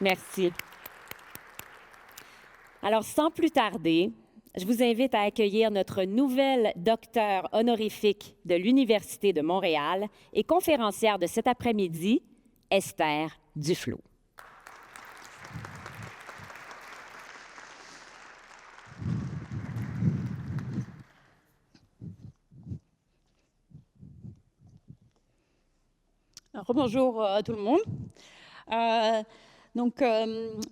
Merci. Alors, sans plus tarder, je vous invite à accueillir notre nouvelle docteure honorifique de l'Université de Montréal et conférencière de cet après-midi, Esther Duflo. Rebonjour à tout le monde.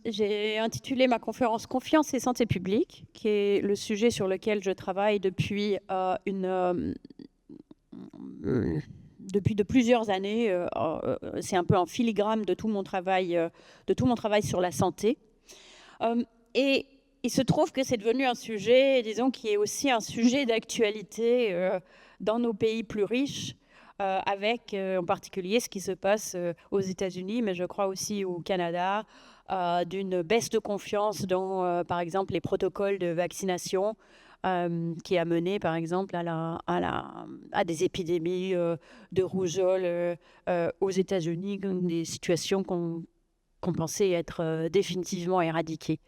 J'ai intitulé ma conférence Confiance et santé publique, qui est le sujet sur lequel je travaille depuis de plusieurs années. C'est un peu en filigrane de tout mon travail sur la santé. Et il se trouve que c'est devenu un sujet, disons, qui est aussi un sujet d'actualité dans nos pays plus riches, avec en particulier ce qui se passe aux États-Unis, mais je crois aussi au Canada, d'une baisse de confiance dans, par exemple, les protocoles de vaccination, qui a mené, par exemple, à des épidémies de rougeole aux États-Unis, des situations qu'on pensait être définitivement éradiquées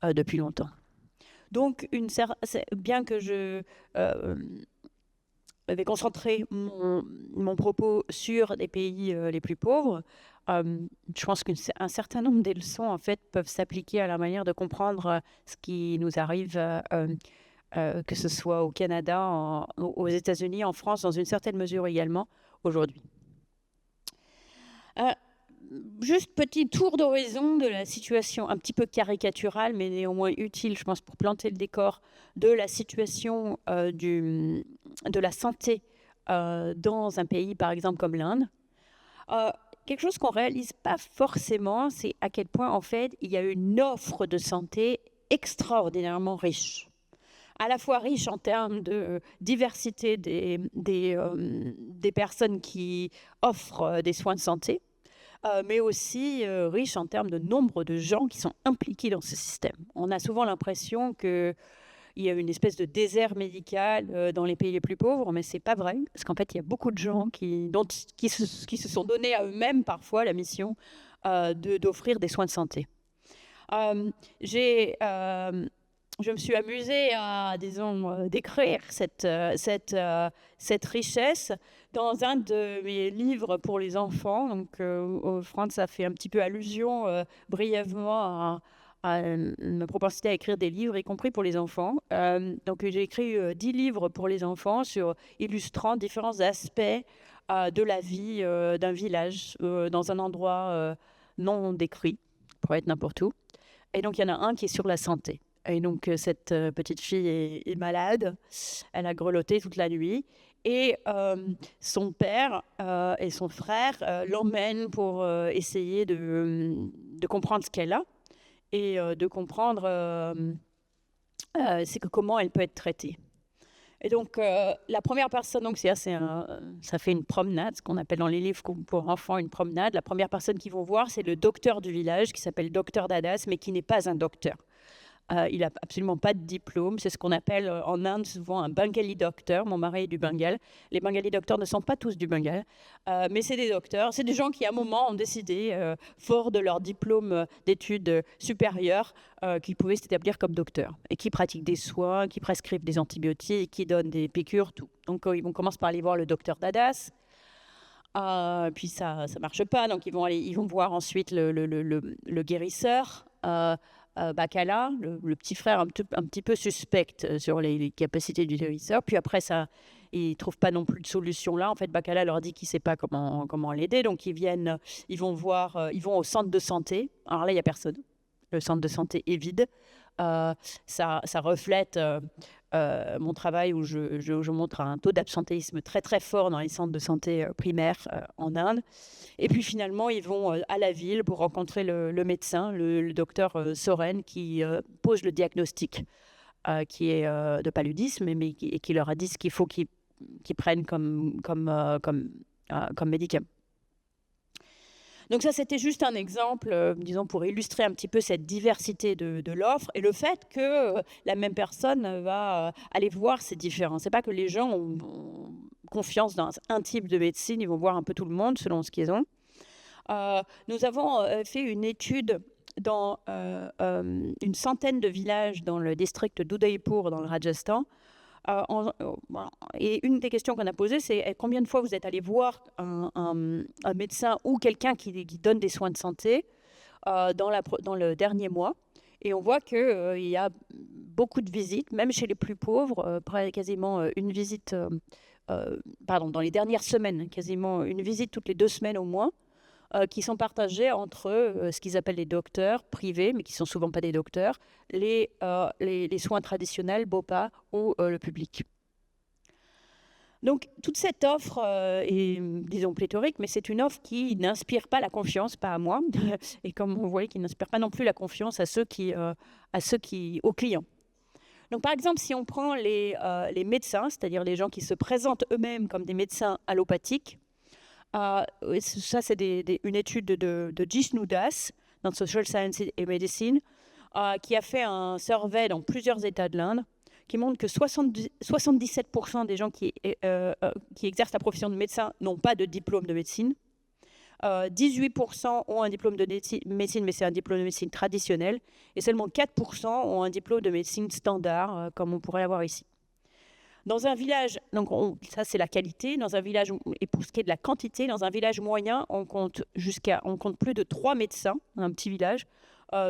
depuis longtemps. Donc, bien que je vais concentrer mon propos sur les pays les plus pauvres, je pense qu'un certain nombre des leçons, en fait, peuvent s'appliquer à la manière de comprendre ce qui nous arrive, que ce soit au Canada, aux États-Unis, en France, dans une certaine mesure également, aujourd'hui. Juste petit tour d'horizon de la situation un petit peu caricaturale, mais néanmoins utile, je pense, pour planter le décor de la situation de la santé dans un pays, par exemple, comme l'Inde. Quelque chose qu'on ne réalise pas forcément, c'est à quel point, en fait, il y a une offre de santé extraordinairement riche. À la fois riche en termes de diversité des personnes qui offrent des soins de santé, mais aussi riche en termes de nombre de gens qui sont impliqués dans ce système. On a souvent l'impression qu'il y a une espèce de désert médical dans les pays les plus pauvres, mais ce n'est pas vrai, parce qu'en fait, il y a beaucoup de gens qui se sont donnés à eux-mêmes parfois la mission d'offrir des soins de santé. Je me suis amusée à, disons, décrire cette richesse dans un de mes livres pour les enfants. Donc, Franz a fait un petit peu allusion brièvement à ma propensité à écrire des livres, y compris pour les enfants. Donc, j'ai écrit 10 livres pour les enfants illustrant différents aspects de la vie d'un village, dans un endroit non décrit, pour être n'importe où. Et donc, il y en a un qui est sur la santé. Et donc, cette petite fille est malade. Elle a grelotté toute la nuit. Et son père et son frère l'emmènent pour essayer de comprendre ce qu'elle a et de comprendre comment elle peut être traitée. Et donc, la première personne, donc ça fait une promenade, ce qu'on appelle dans les livres pour enfants une promenade. La première personne qu'ils vont voir, c'est le docteur du village, qui s'appelle Docteur Dadas, mais qui n'est pas un docteur. Il n'a absolument pas de diplôme. C'est ce qu'on appelle en Inde souvent un Bengali docteur. Mon mari est du Bengale. Les Bengali docteurs ne sont pas tous du Bengale, mais c'est des docteurs. C'est des gens qui, à un moment, ont décidé, fort de leur diplôme d'études supérieures, qu'ils pouvaient s'établir comme docteurs et qui pratiquent des soins, qui prescrivent des antibiotiques, qui donnent des piqûres, tout. Donc, on commence par aller voir le docteur Dadas. Puis ça marche pas, donc ils vont voir ensuite le guérisseur. Bacala, le petit frère un petit peu suspect sur les capacités du guérisseur. Puis après, ils ne trouvent pas non plus de solution là. En fait, Bacala leur dit qu'il ne sait pas comment l'aider. Donc, ils vont au centre de santé. Alors là, il n'y a personne. Le centre de santé est vide. Ça reflète mon travail où je montre un taux d'absentéisme très très fort dans les centres de santé primaires en Inde. Et puis finalement, ils vont à la ville pour rencontrer le médecin, le docteur Soren, qui pose le diagnostic qui est de paludisme, et qui leur a dit ce qu'il faut qu'ils prennent comme médicament. Donc ça, c'était juste un exemple, disons, pour illustrer un petit peu cette diversité de l'offre et le fait que la même personne va aller voir ces différences. C'est pas que les gens ont confiance dans un type de médecine, ils vont voir un peu tout le monde selon ce qu'ils ont. Nous avons fait une étude dans une centaine de villages dans le district d'Udaipur, dans le Rajasthan. Et une des questions qu'on a posées, c'est combien de fois vous êtes allé voir un médecin ou quelqu'un qui donne des soins de santé dans le dernier mois. Et on voit qu'il y a beaucoup de visites, même chez les plus pauvres, quasiment une visite, dans les dernières semaines, quasiment une visite toutes les 2 semaines au moins, qui sont partagées entre ce qu'ils appellent les docteurs privés, mais qui ne sont souvent pas des docteurs, les soins traditionnels, BOPA, ou le public. Donc, toute cette offre est, disons, pléthorique, mais c'est une offre qui n'inspire pas la confiance, pas à moi, et comme vous voyez, qui n'inspire pas non plus la confiance aux clients. Donc, par exemple, si on prend les médecins, c'est-à-dire les gens qui se présentent eux-mêmes comme des médecins allopathiques, ça, c'est une étude de Jishnu Das dans Social Science and Medicine, qui a fait un survey dans plusieurs États de l'Inde, qui montre que 77% des gens qui exercent la profession de médecin n'ont pas de diplôme de médecine. 18% ont un diplôme de médecine, mais c'est un diplôme de médecine traditionnel. Et seulement 4% ont un diplôme de médecine standard, comme on pourrait l'avoir ici. Dans un village, donc ça c'est la qualité, dans un village, et pour ce qui est de la quantité, dans un village moyen, on compte plus de 3 médecins, dans un petit village,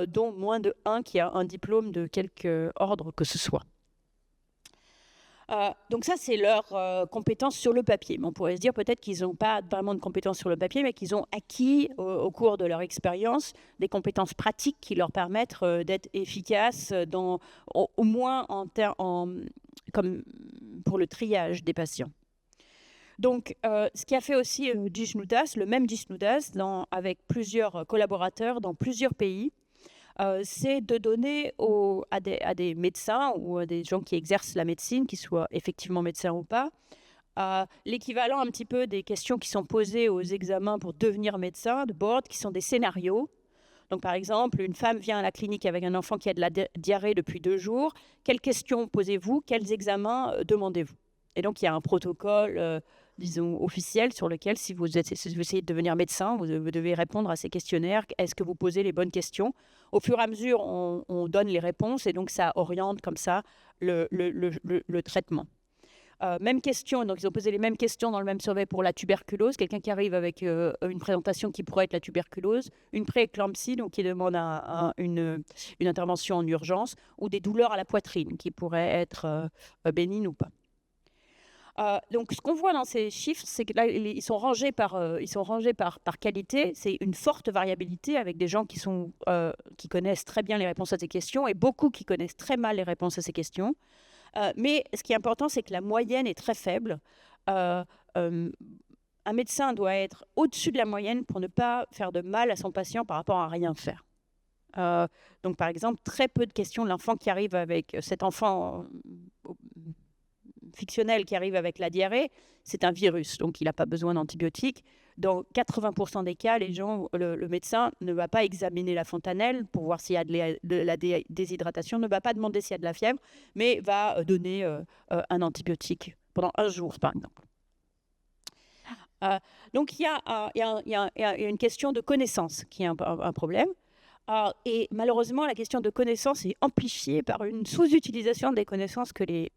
dont moins de 1 qui a un diplôme de quelque ordre que ce soit. Donc ça, c'est leurs compétences sur le papier. Mais on pourrait se dire peut-être qu'ils n'ont pas vraiment de compétences sur le papier, mais qu'ils ont acquis au cours de leur expérience des compétences pratiques qui leur permettent d'être efficaces, au moins comme pour le triage des patients. Donc, ce qui a fait aussi Jishnu Das, le même Jishnu Das, avec plusieurs collaborateurs dans plusieurs pays, c'est de donner à des médecins ou à des gens qui exercent la médecine, qu'ils soient effectivement médecins ou pas, l'équivalent un petit peu des questions qui sont posées aux examens pour devenir médecin, de board, qui sont des scénarios. Donc, par exemple, une femme vient à la clinique avec un enfant qui a de la diarrhée depuis 2 jours. Quelles questions posez-vous? Quels examens demandez-vous? Et donc, il y a un protocole, disons, officiel sur lequel, si vous essayez de devenir médecin, vous devez répondre à ces questionnaires. Est-ce que vous posez les bonnes questions? Au fur et à mesure, on donne les réponses et donc ça oriente comme ça le traitement. Même question, donc ils ont posé les mêmes questions dans le même survey pour la tuberculose. Quelqu'un qui arrive avec une présentation qui pourrait être la tuberculose, une prééclampsie, donc qui demande une intervention en urgence, ou des douleurs à la poitrine qui pourraient être bénignes ou pas. Donc, ce qu'on voit dans ces chiffres, c'est que là, ils sont rangés par qualité. C'est une forte variabilité avec des gens qui connaissent très bien les réponses à ces questions et beaucoup qui connaissent très mal les réponses à ces questions. Mais ce qui est important, c'est que la moyenne est très faible. Un médecin doit être au-dessus de la moyenne pour ne pas faire de mal à son patient par rapport à rien faire. Donc, par exemple, très peu de questions. L'enfant qui arrive avec cet enfant fictionnel qui arrive avec la diarrhée, c'est un virus, donc il n'a pas besoin d'antibiotiques. Dans 80% des cas, le médecin ne va pas examiner la fontanelle pour voir s'il y a de la déshydratation, ne va pas demander s'il y a de la fièvre, mais va donner un antibiotique pendant 1 jour, par exemple. Donc il y a une question de connaissance qui est un problème. Et malheureusement, la question de connaissance est amplifiée par une sous-utilisation des connaissances que les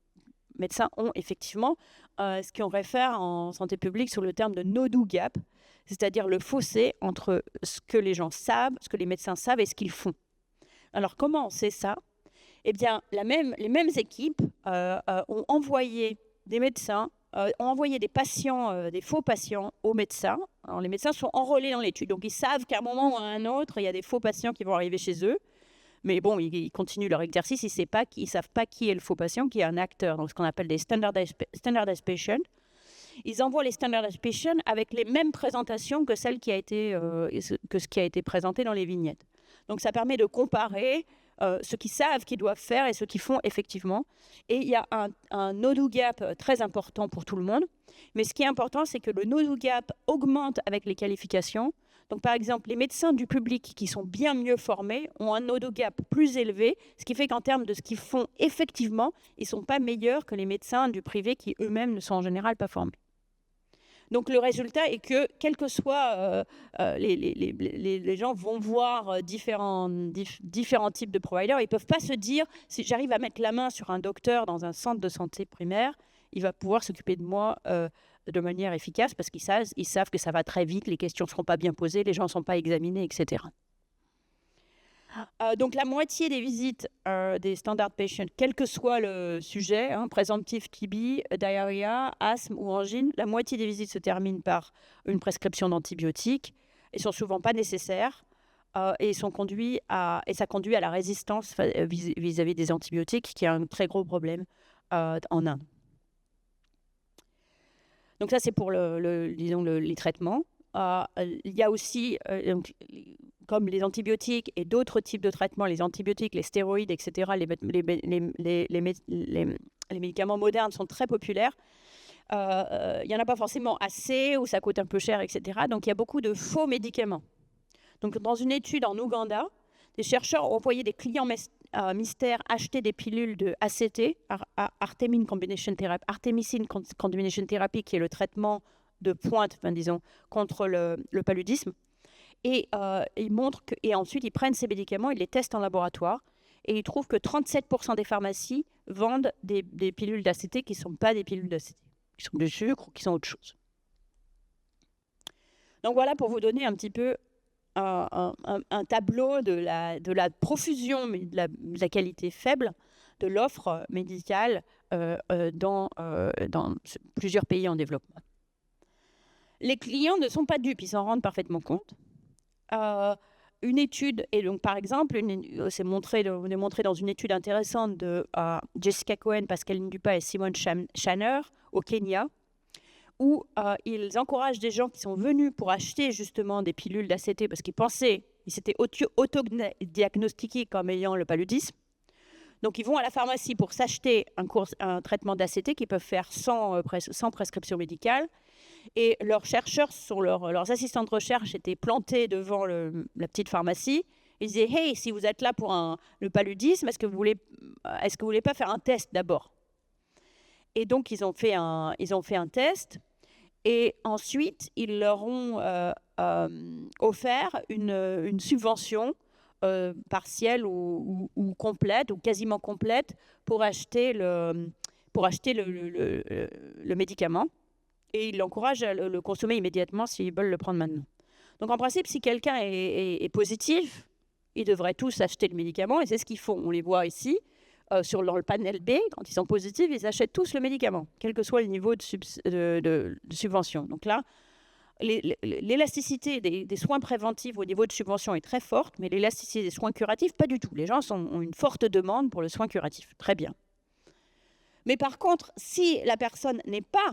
médecins ont effectivement, ce qu'on réfère en santé publique sur le terme de no-do gap, c'est-à-dire le fossé entre ce que les gens savent, ce que les médecins savent et ce qu'ils font. Alors, comment on sait ça? Eh bien, les mêmes équipes ont envoyé des médecins, ont envoyé des patients, des faux patients aux médecins. Alors, les médecins sont enrôlés dans l'étude, donc ils savent qu'à un moment ou à un autre, il y a des faux patients qui vont arriver chez eux. Mais bon, ils continuent leur exercice, ils ne savent pas qui est le faux patient, qui est un acteur, donc ce qu'on appelle des standardized patients. Ils envoient les standardized patients avec les mêmes présentations que ce qui a été présenté dans les vignettes. Donc ça permet de comparer ce qu'ils savent qu'ils doivent faire et ce qu'ils font effectivement. Et il y a un no-do gap très important pour tout le monde. Mais ce qui est important, c'est que le no-do gap augmente avec les qualifications. Donc, par exemple, les médecins du public qui sont bien mieux formés ont un no-do gap plus élevé, ce qui fait qu'en termes de ce qu'ils font effectivement, ils ne sont pas meilleurs que les médecins du privé qui eux-mêmes ne sont en général pas formés. Donc le résultat est que, quel que soit, les gens vont voir différents types de providers. Ils ne peuvent pas se dire, si j'arrive à mettre la main sur un docteur dans un centre de santé primaire, il va pouvoir s'occuper de moi de manière efficace parce qu'ils savent que ça va très vite, les questions ne seront pas bien posées, les gens ne sont pas examinés, etc. Donc la moitié des visites des standard patients, quel que soit le sujet, présomptif TB, diarrhea, asthme ou angine, la moitié des visites se terminent par une prescription d'antibiotiques et sont souvent pas nécessaires et ça conduit à la résistance vis-à-vis des antibiotiques, qui est un très gros problème en Inde. Donc ça, c'est pour les traitements. Il y a aussi, comme les antibiotiques et d'autres types de traitements, les antibiotiques, les stéroïdes, etc., les médicaments modernes sont très populaires. Il n'y en a pas forcément assez, ou ça coûte un peu cher, etc. Donc il y a beaucoup de faux médicaments. Donc dans une étude en Ouganda, des chercheurs ont envoyé des clients mystères acheter des pilules de ACT, Artemisinin Combination Therapy, qui est le traitement de pointe, disons, contre le paludisme. Et ils montrent et ensuite ils prennent ces médicaments, ils les testent en laboratoire et ils trouvent que 37% des pharmacies vendent des pilules d'ACT qui ne sont pas des pilules d'ACT, qui sont du sucre ou qui sont autre chose. Donc voilà pour vous donner un petit peu un tableau de la profusion, mais de la qualité faible de l'offre médicale dans plusieurs pays en développement. Les clients ne sont pas dupes, ils s'en rendent parfaitement compte. Une étude, et donc par exemple, c'est montré dans une étude intéressante de Jessica Cohen, Pascal Ndupa et Simon Shanner au Kenya, où ils encouragent des gens qui sont venus pour acheter justement des pilules d'ACT parce qu'ils s'étaient autodiagnostiqués comme ayant le paludisme. Donc ils vont à la pharmacie pour s'acheter un traitement d'ACT qu'ils peuvent faire sans prescription médicale. Et leurs chercheurs, leurs assistants de recherche étaient plantés devant la petite pharmacie. Ils disaient « Hey, si vous êtes là pour le paludisme, est-ce que vous voulez pas faire un test d'abord ?» Et donc, ils ont fait un test. Et ensuite, ils leur ont offert une subvention partielle ou complète, ou quasiment complète, pour acheter le médicament. Et ils l'encouragent à le consommer immédiatement s'ils veulent le prendre maintenant. Donc en principe, si quelqu'un est positif, ils devraient tous acheter le médicament, et c'est ce qu'ils font. On les voit ici, sur le panel B, quand ils sont positifs, ils achètent tous le médicament, quel que soit le niveau de subvention. Donc là, l'élasticité des soins préventifs au niveau de subvention est très forte, mais l'élasticité des soins curatifs, pas du tout. Les gens ont une forte demande pour le soin curatif. Très bien. Mais par contre, si la personne n'est pas...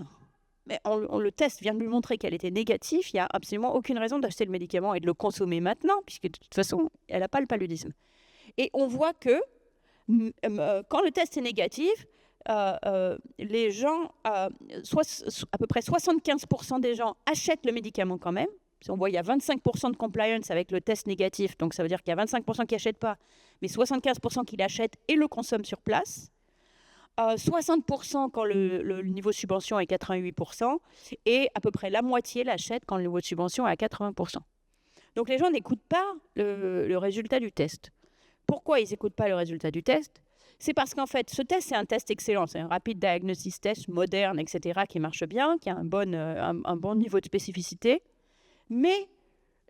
Mais le test vient de lui montrer qu'elle était négative, il n'y a absolument aucune raison d'acheter le médicament et de le consommer maintenant, puisque de toute façon, elle n'a pas le paludisme. Et on voit que quand le test est négatif, les gens, à peu près 75% des gens achètent le médicament quand même. On voit qu'il y a 25% de compliance avec le test négatif, donc ça veut dire qu'il y a 25% qui n'achètent pas, mais 75% qui l'achètent et le consomment sur place. 60% quand le niveau de subvention est 88%, et à peu près la moitié l'achètent quand le niveau de subvention est à 80%. Donc les gens n'écoutent pas le résultat du test. Pourquoi ils n'écoutent pas le résultat du test ? C'est parce qu'en fait, ce test, c'est un test excellent. C'est un rapid diagnosis test moderne, etc., qui marche bien, qui a un bon niveau de spécificité. Mais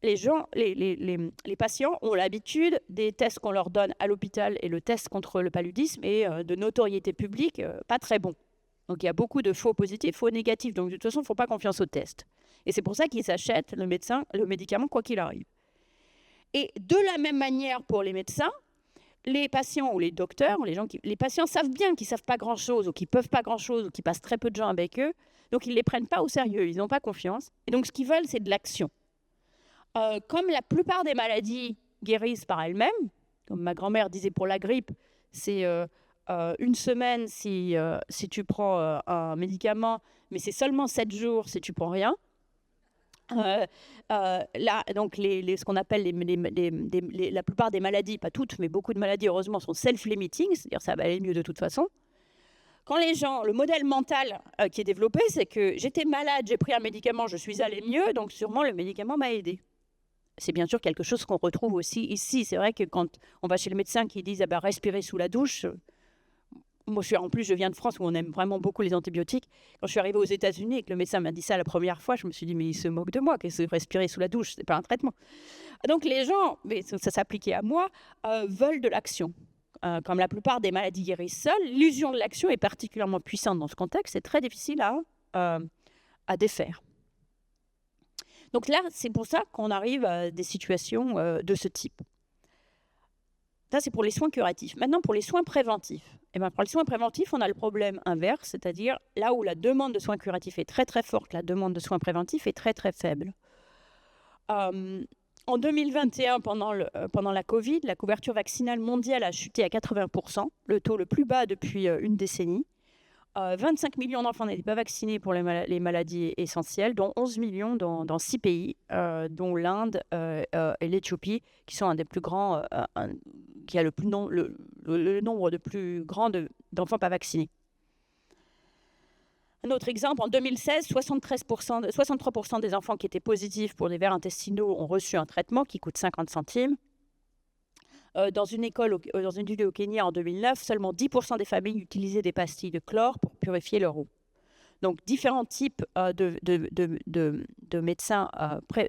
les patients ont l'habitude des tests qu'on leur donne à l'hôpital, et le test contre le paludisme est de notoriété publique pas très bon. Donc il y a beaucoup de faux positifs, faux négatifs. Donc de toute façon, il ne faut pas confiance au test. Et c'est pour ça qu'ils achètent le médicament quoi qu'il arrive. Et de la même manière pour les médecins, les patients ou les docteurs, les patients savent bien qu'ils ne savent pas grand-chose, ou qu'ils ne peuvent pas grand-chose, ou qu'ils passent très peu de temps avec eux. Donc ils ne les prennent pas au sérieux, ils n'ont pas confiance. Et donc ce qu'ils veulent, c'est de l'action. Comme la plupart des maladies guérissent par elles-mêmes, comme ma grand-mère disait pour la grippe, c'est une semaine si tu prends un médicament, mais c'est seulement 7 jours si tu prends rien. Là, donc ce qu'on appelle la plupart des maladies, pas toutes, mais beaucoup de maladies, heureusement, sont self-limiting, c'est-à-dire ça va aller mieux de toute façon. Quand les gens, le modèle mental qui est développé, c'est que j'étais malade, j'ai pris un médicament, je suis allée mieux, donc sûrement le médicament m'a aidé. C'est bien sûr quelque chose qu'on retrouve aussi ici. C'est vrai que quand on va chez le médecin qui dit respirer sous la douche, moi en plus je viens de France où on aime vraiment beaucoup les antibiotiques. Quand je suis arrivée aux États-Unis et que le médecin m'a dit ça la première fois, je me suis dit mais il se moque de moi, qu'est-ce que respirer sous la douche, c'est pas un traitement. Donc les gens, mais ça s'appliquait à moi, veulent de l'action. Comme la plupart des maladies guérissent seules, l'illusion de l'action est particulièrement puissante dans ce contexte. C'est très difficile à défaire. Donc là, c'est pour ça qu'on arrive à des situations de ce type. Ça, c'est pour les soins curatifs. Maintenant, pour les soins préventifs. Pour les soins préventifs, on a le problème inverse, c'est-à-dire là où la demande de soins curatifs est très très forte, la demande de soins préventifs est très très faible. En 2021, pendant la Covid, la couverture vaccinale mondiale a chuté à 80%, le taux le plus bas depuis une décennie. 25 millions d'enfants n'étaient pas vaccinés pour les maladies essentielles, dont 11 millions dans 6 pays, dont l'Inde et l'Éthiopie, qui sont un des plus grands, qui a le nombre de plus grand d'enfants pas vaccinés. Un autre exemple, en 2016, 63% des enfants qui étaient positifs pour des vers intestinaux ont reçu un traitement qui coûte 50 centimes. Dans une ville au Kenya en 2009, seulement 10% des familles utilisaient des pastilles de chlore pour purifier leur eau. Donc, différents types de médecins,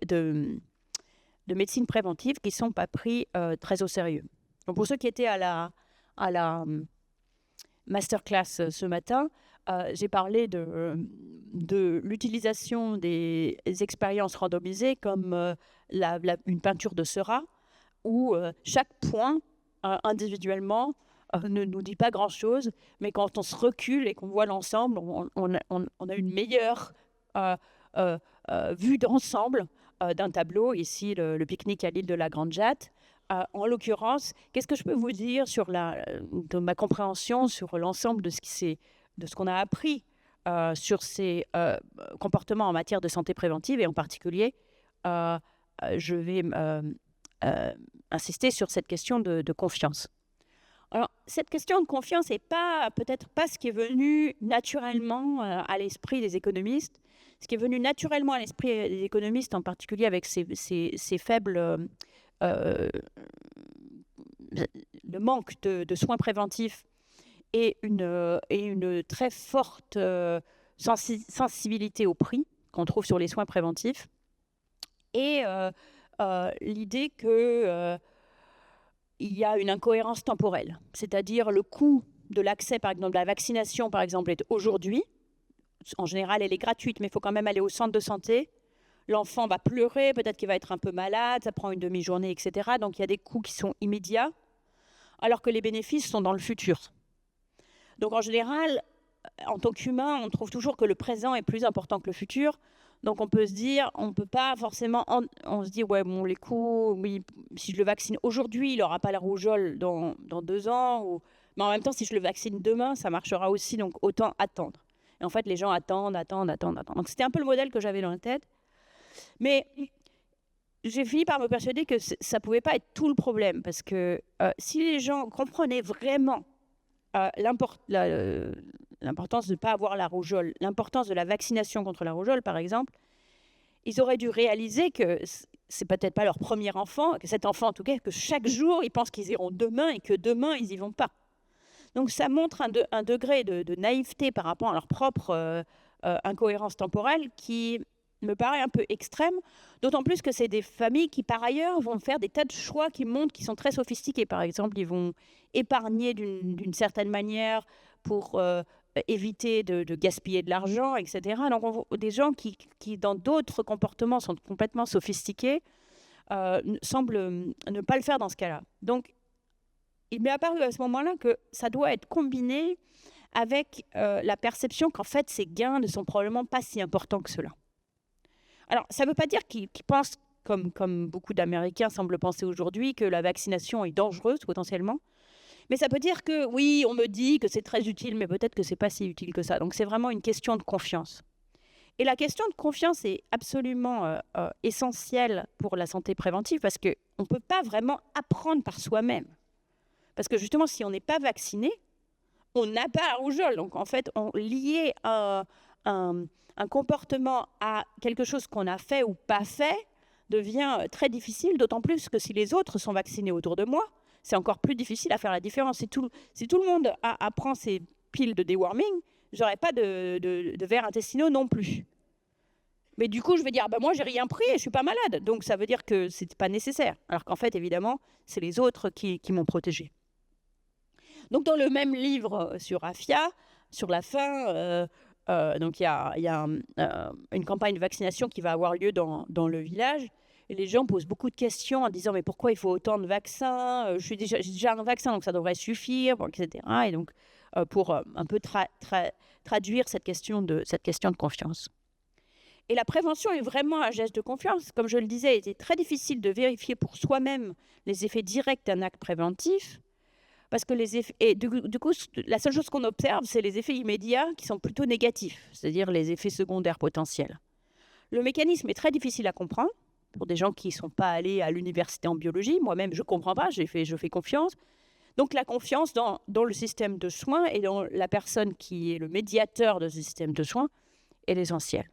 de médecine préventive qui ne sont pas pris très au sérieux. Donc, pour ceux qui étaient à la masterclass ce matin, j'ai parlé de l'utilisation des expériences randomisées comme une peinture de Seurat, où chaque point individuellement ne nous dit pas grand-chose, mais quand on se recule et qu'on voit l'ensemble, on a une meilleure vue d'ensemble d'un tableau. Ici, le pique-nique à l'île de la Grande Jatte. En l'occurrence, qu'est-ce que je peux vous dire de ma compréhension sur l'ensemble de ce qu'on a appris sur ces comportements en matière de santé préventive, et en particulier, je vais insister sur cette question de confiance. Alors, cette question de confiance n'est peut-être pas ce qui est venu naturellement à l'esprit des économistes. Ce qui est venu naturellement à l'esprit des économistes, en particulier avec ces faibles... le manque de soins préventifs et une très forte sensibilité au prix qu'on trouve sur les soins préventifs, et l'idée qu'il y a une incohérence temporelle, c'est-à-dire le coût de l'accès, par exemple, de la vaccination, par exemple, est aujourd'hui, en général, elle est gratuite, mais il faut quand même aller au centre de santé. L'enfant va pleurer, peut-être qu'il va être un peu malade, ça prend une demi-journée, etc. Donc, il y a des coûts qui sont immédiats, alors que les bénéfices sont dans le futur. Donc, en général, en tant qu'humain, on trouve toujours que le présent est plus important que le futur. Donc, on peut se dire, on ne peut pas forcément... On se dit, ouais, bon, les coûts, oui, si je le vaccine aujourd'hui, il n'aura pas la rougeole dans 2 ans. Mais en même temps, si je le vaccine demain, ça marchera aussi, donc autant attendre. Et en fait, les gens attendent. Donc, c'était un peu le modèle que j'avais dans la tête. Mais j'ai fini par me persuader que ça ne pouvait pas être tout le problème, parce que si les gens comprenaient vraiment l'importance de ne pas avoir la rougeole, l'importance de la vaccination contre la rougeole, par exemple, ils auraient dû réaliser que c'est peut-être pas leur premier enfant, que cet enfant, en tout cas, que chaque jour, ils pensent qu'ils iront demain et que demain, ils n'y vont pas. Donc, ça montre un degré de naïveté par rapport à leur propre incohérence temporelle qui me paraît un peu extrême, d'autant plus que c'est des familles qui, par ailleurs, vont faire des tas de choix qui montrent qu'ils sont très sophistiqués. Par exemple, ils vont épargner d'une certaine manière pour éviter de gaspiller de l'argent, etc. Donc, on voit des gens qui, dans d'autres comportements, sont complètement sophistiqués, semblent ne pas le faire dans ce cas-là. Donc, il m'est apparu à ce moment-là que ça doit être combiné avec la perception qu'en fait, ces gains ne sont probablement pas si importants que cela. Alors, ça ne veut pas dire qu'ils pensent, comme beaucoup d'Américains semblent penser aujourd'hui, que la vaccination est dangereuse potentiellement. Mais ça peut dire que, oui, on me dit que c'est très utile, mais peut-être que ce n'est pas si utile que ça. Donc, c'est vraiment une question de confiance. Et la question de confiance est absolument essentielle pour la santé préventive, parce qu'on ne peut pas vraiment apprendre par soi-même. Parce que justement, si on n'est pas vacciné, on n'a pas la rougeole. Donc, en fait, lier un comportement à quelque chose qu'on a fait ou pas fait devient très difficile, d'autant plus que si les autres sont vaccinés autour de moi, c'est encore plus difficile à faire la différence. Si tout le monde apprend ses piles de deworming, j'aurais pas de vers intestinaux non plus. Mais du coup, je vais dire, moi, j'ai rien pris et je suis pas malade. Donc, ça veut dire que c'est pas nécessaire. Alors qu'en fait, évidemment, c'est les autres qui m'ont protégée. Donc, dans le même livre sur Afia, sur la fin, donc il y a une campagne de vaccination qui va avoir lieu dans le village. Et les gens posent beaucoup de questions en disant, mais pourquoi il faut autant de vaccins? J'ai déjà un vaccin, donc ça devrait suffire, etc. Et donc, pour un peu traduire cette question de confiance. Et la prévention est vraiment un geste de confiance. Comme je le disais, il était très difficile de vérifier pour soi-même les effets directs d'un acte préventif. Parce que les effets, et du coup, la seule chose qu'on observe, c'est les effets immédiats qui sont plutôt négatifs, c'est-à-dire les effets secondaires potentiels. Le mécanisme est très difficile à comprendre pour des gens qui ne sont pas allés à l'université en biologie. Moi-même, je ne comprends pas, je fais confiance. Donc la confiance dans le système de soins et dans la personne qui est le médiateur de ce système de soins est essentielle.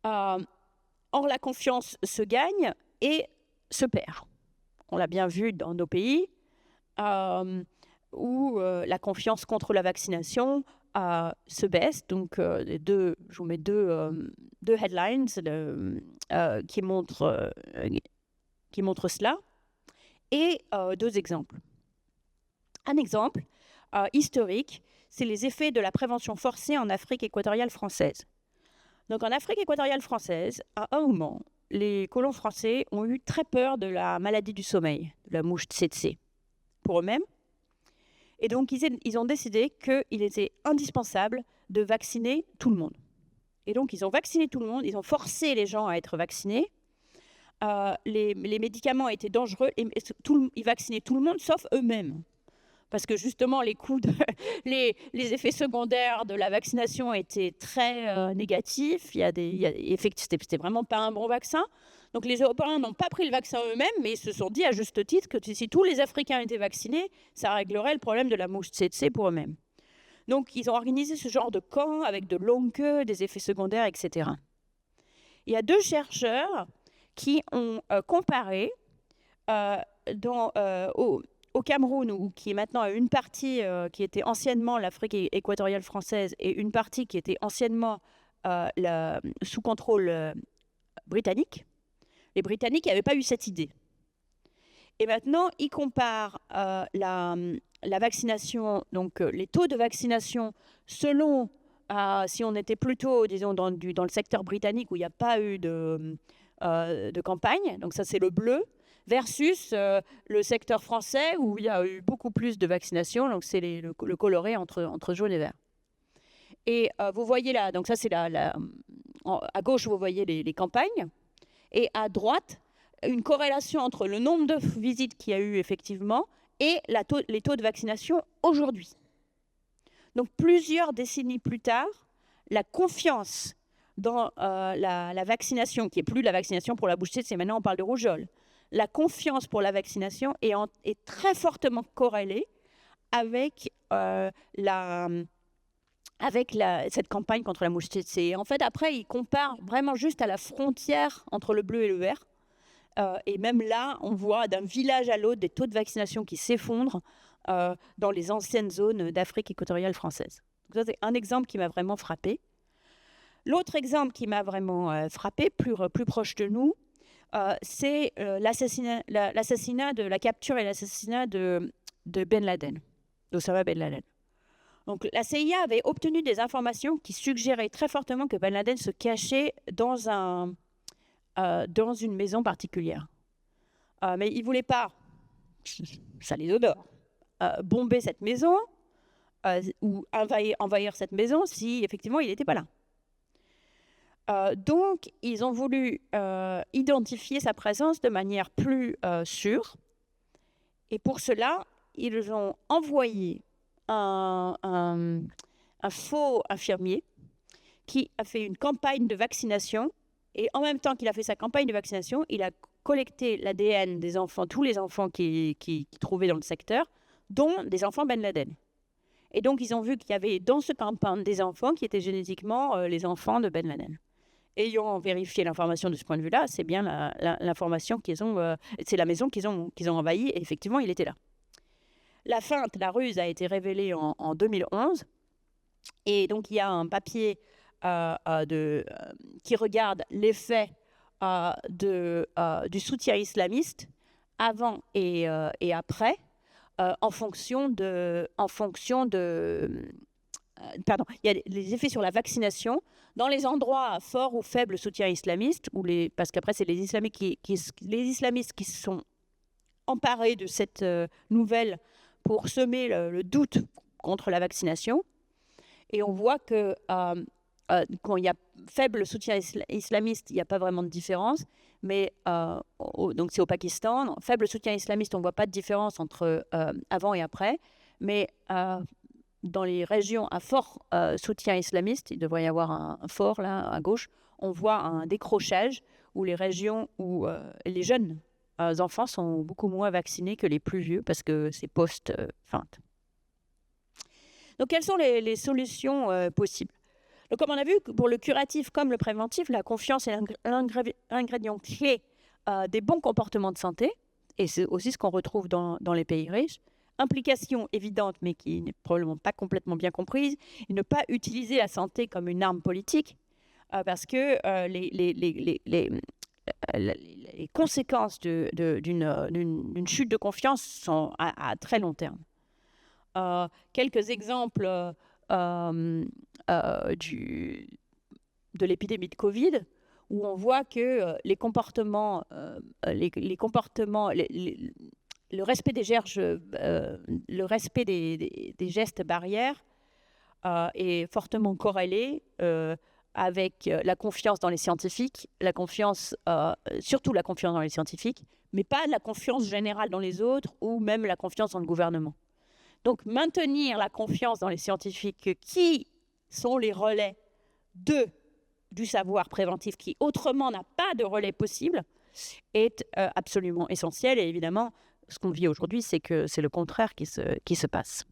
Or, la confiance se gagne et se perd. On l'a bien vu dans nos pays où la confiance contre la vaccination se baisse. Donc, je vous mets deux headlines qui montrent cela. Et deux exemples. Un exemple historique, c'est les effets de la prévention forcée en Afrique équatoriale française. Donc, en Afrique équatoriale française, à un moment, les colons français ont eu très peur de la maladie du sommeil, de la mouche tsetse, pour eux-mêmes. Et donc, ils ont décidé qu'il était indispensable de vacciner tout le monde. Et donc, ils ont vacciné tout le monde, ils ont forcé les gens à être vaccinés. Les médicaments étaient dangereux et ils vaccinaient tout le monde, sauf eux-mêmes. Parce que justement, les effets secondaires de la vaccination étaient très négatifs. C'était vraiment pas un bon vaccin. Donc les Européens n'ont pas pris le vaccin eux-mêmes, mais ils se sont dit à juste titre que si tous les Africains étaient vaccinés, ça réglerait le problème de la mouche tsetse pour eux-mêmes. Donc ils ont organisé ce genre de camp avec de longues queues, des effets secondaires, etc. Il y a deux chercheurs qui ont comparé au Cameroun, qui est maintenant une partie qui était anciennement l'Afrique équatoriale française et une partie qui était anciennement sous contrôle britannique. Les Britanniques n'avaient pas eu cette idée. Et maintenant, ils comparent la vaccination, donc les taux de vaccination selon si on était plutôt, disons, dans le secteur britannique où il n'y a pas eu de campagne, donc ça c'est le bleu, versus le secteur français où il y a eu beaucoup plus de vaccination, donc c'est le coloré entre jaune et vert. Et vous voyez là, donc ça c'est à gauche vous voyez les campagnes, et à droite une corrélation entre le nombre de visites qu'il y a eu effectivement et les taux de vaccination aujourd'hui. Donc plusieurs décennies plus tard, la confiance dans la vaccination, qui n'est plus la vaccination pour la bouche tsetse, maintenant on parle de rougeole, la confiance pour la vaccination est très fortement corrélée avec cette campagne contre la mouche tsetse. Et en fait, après, ils comparent vraiment juste à la frontière entre le bleu et le vert. Et même là, on voit d'un village à l'autre des taux de vaccination qui s'effondrent dans les anciennes zones d'Afrique équatoriale française. Donc ça, c'est un exemple qui m'a vraiment frappé. L'autre exemple qui m'a vraiment frappé, plus proche de nous, c'est l'assassinat de la capture et l'assassinat de Ben Laden, d'Osama Ben Laden. Donc la CIA avait obtenu des informations qui suggéraient très fortement que Ben Laden se cachait dans une maison particulière. Mais ils ne voulaient pas, ça les honore, bomber cette maison ou envahir cette maison si effectivement il n'était pas là. Donc, ils ont voulu identifier sa présence de manière plus sûre. Et pour cela, ils ont envoyé un faux infirmier qui a fait une campagne de vaccination. Et en même temps qu'il a fait sa campagne de vaccination, il a collecté l'ADN des enfants, tous les enfants qu'il trouvait dans le secteur, dont des enfants Ben Laden. Et donc, ils ont vu qu'il y avait dans ce compound des enfants qui étaient génétiquement les enfants de Ben Laden. Ayant vérifié l'information de ce point de vue-là, c'est bien l'information qu'ils ont, c'est la maison qu'ils ont envahie, et effectivement, il était là. La feinte, la ruse a été révélée en 2011, et donc il y a un papier qui regarde l'effet du soutien islamiste avant et après, en fonction de pardon, il y a les effets sur la vaccination dans les endroits à fort ou faible soutien islamiste, parce qu'après c'est les islamistes qui se sont emparés de cette nouvelle pour semer le doute contre la vaccination. Et on voit que quand il y a faible soutien islamiste, il n'y a pas vraiment de différence. Mais donc c'est au Pakistan. Faible soutien islamiste, on ne voit pas de différence entre avant et après. Mais dans les régions à fort soutien islamiste, il devrait y avoir un fort là à gauche, on voit un décrochage où les régions où les jeunes enfants sont beaucoup moins vaccinés que les plus vieux parce que c'est post-feinte. Donc quelles sont les solutions possibles? Donc, comme on a vu, pour le curatif comme le préventif, la confiance est l'ingrédient clé des bons comportements de santé, et c'est aussi ce qu'on retrouve dans les pays riches. Implication évidente, mais qui n'est probablement pas complètement bien comprise, et ne pas utiliser la santé comme une arme politique, parce que les conséquences d'une chute de confiance sont à très long terme. Quelques exemples de l'épidémie de Covid, où on voit que les comportements, le respect des gestes barrières est fortement corrélé avec la confiance dans les scientifiques, surtout la confiance dans les scientifiques, mais pas la confiance générale dans les autres ou même la confiance dans le gouvernement. Donc, maintenir la confiance dans les scientifiques qui sont les relais du savoir préventif, qui autrement n'a pas de relais possible, est absolument essentiel. Et évidemment, ce qu'on vit aujourd'hui, c'est que c'est le contraire qui se passe.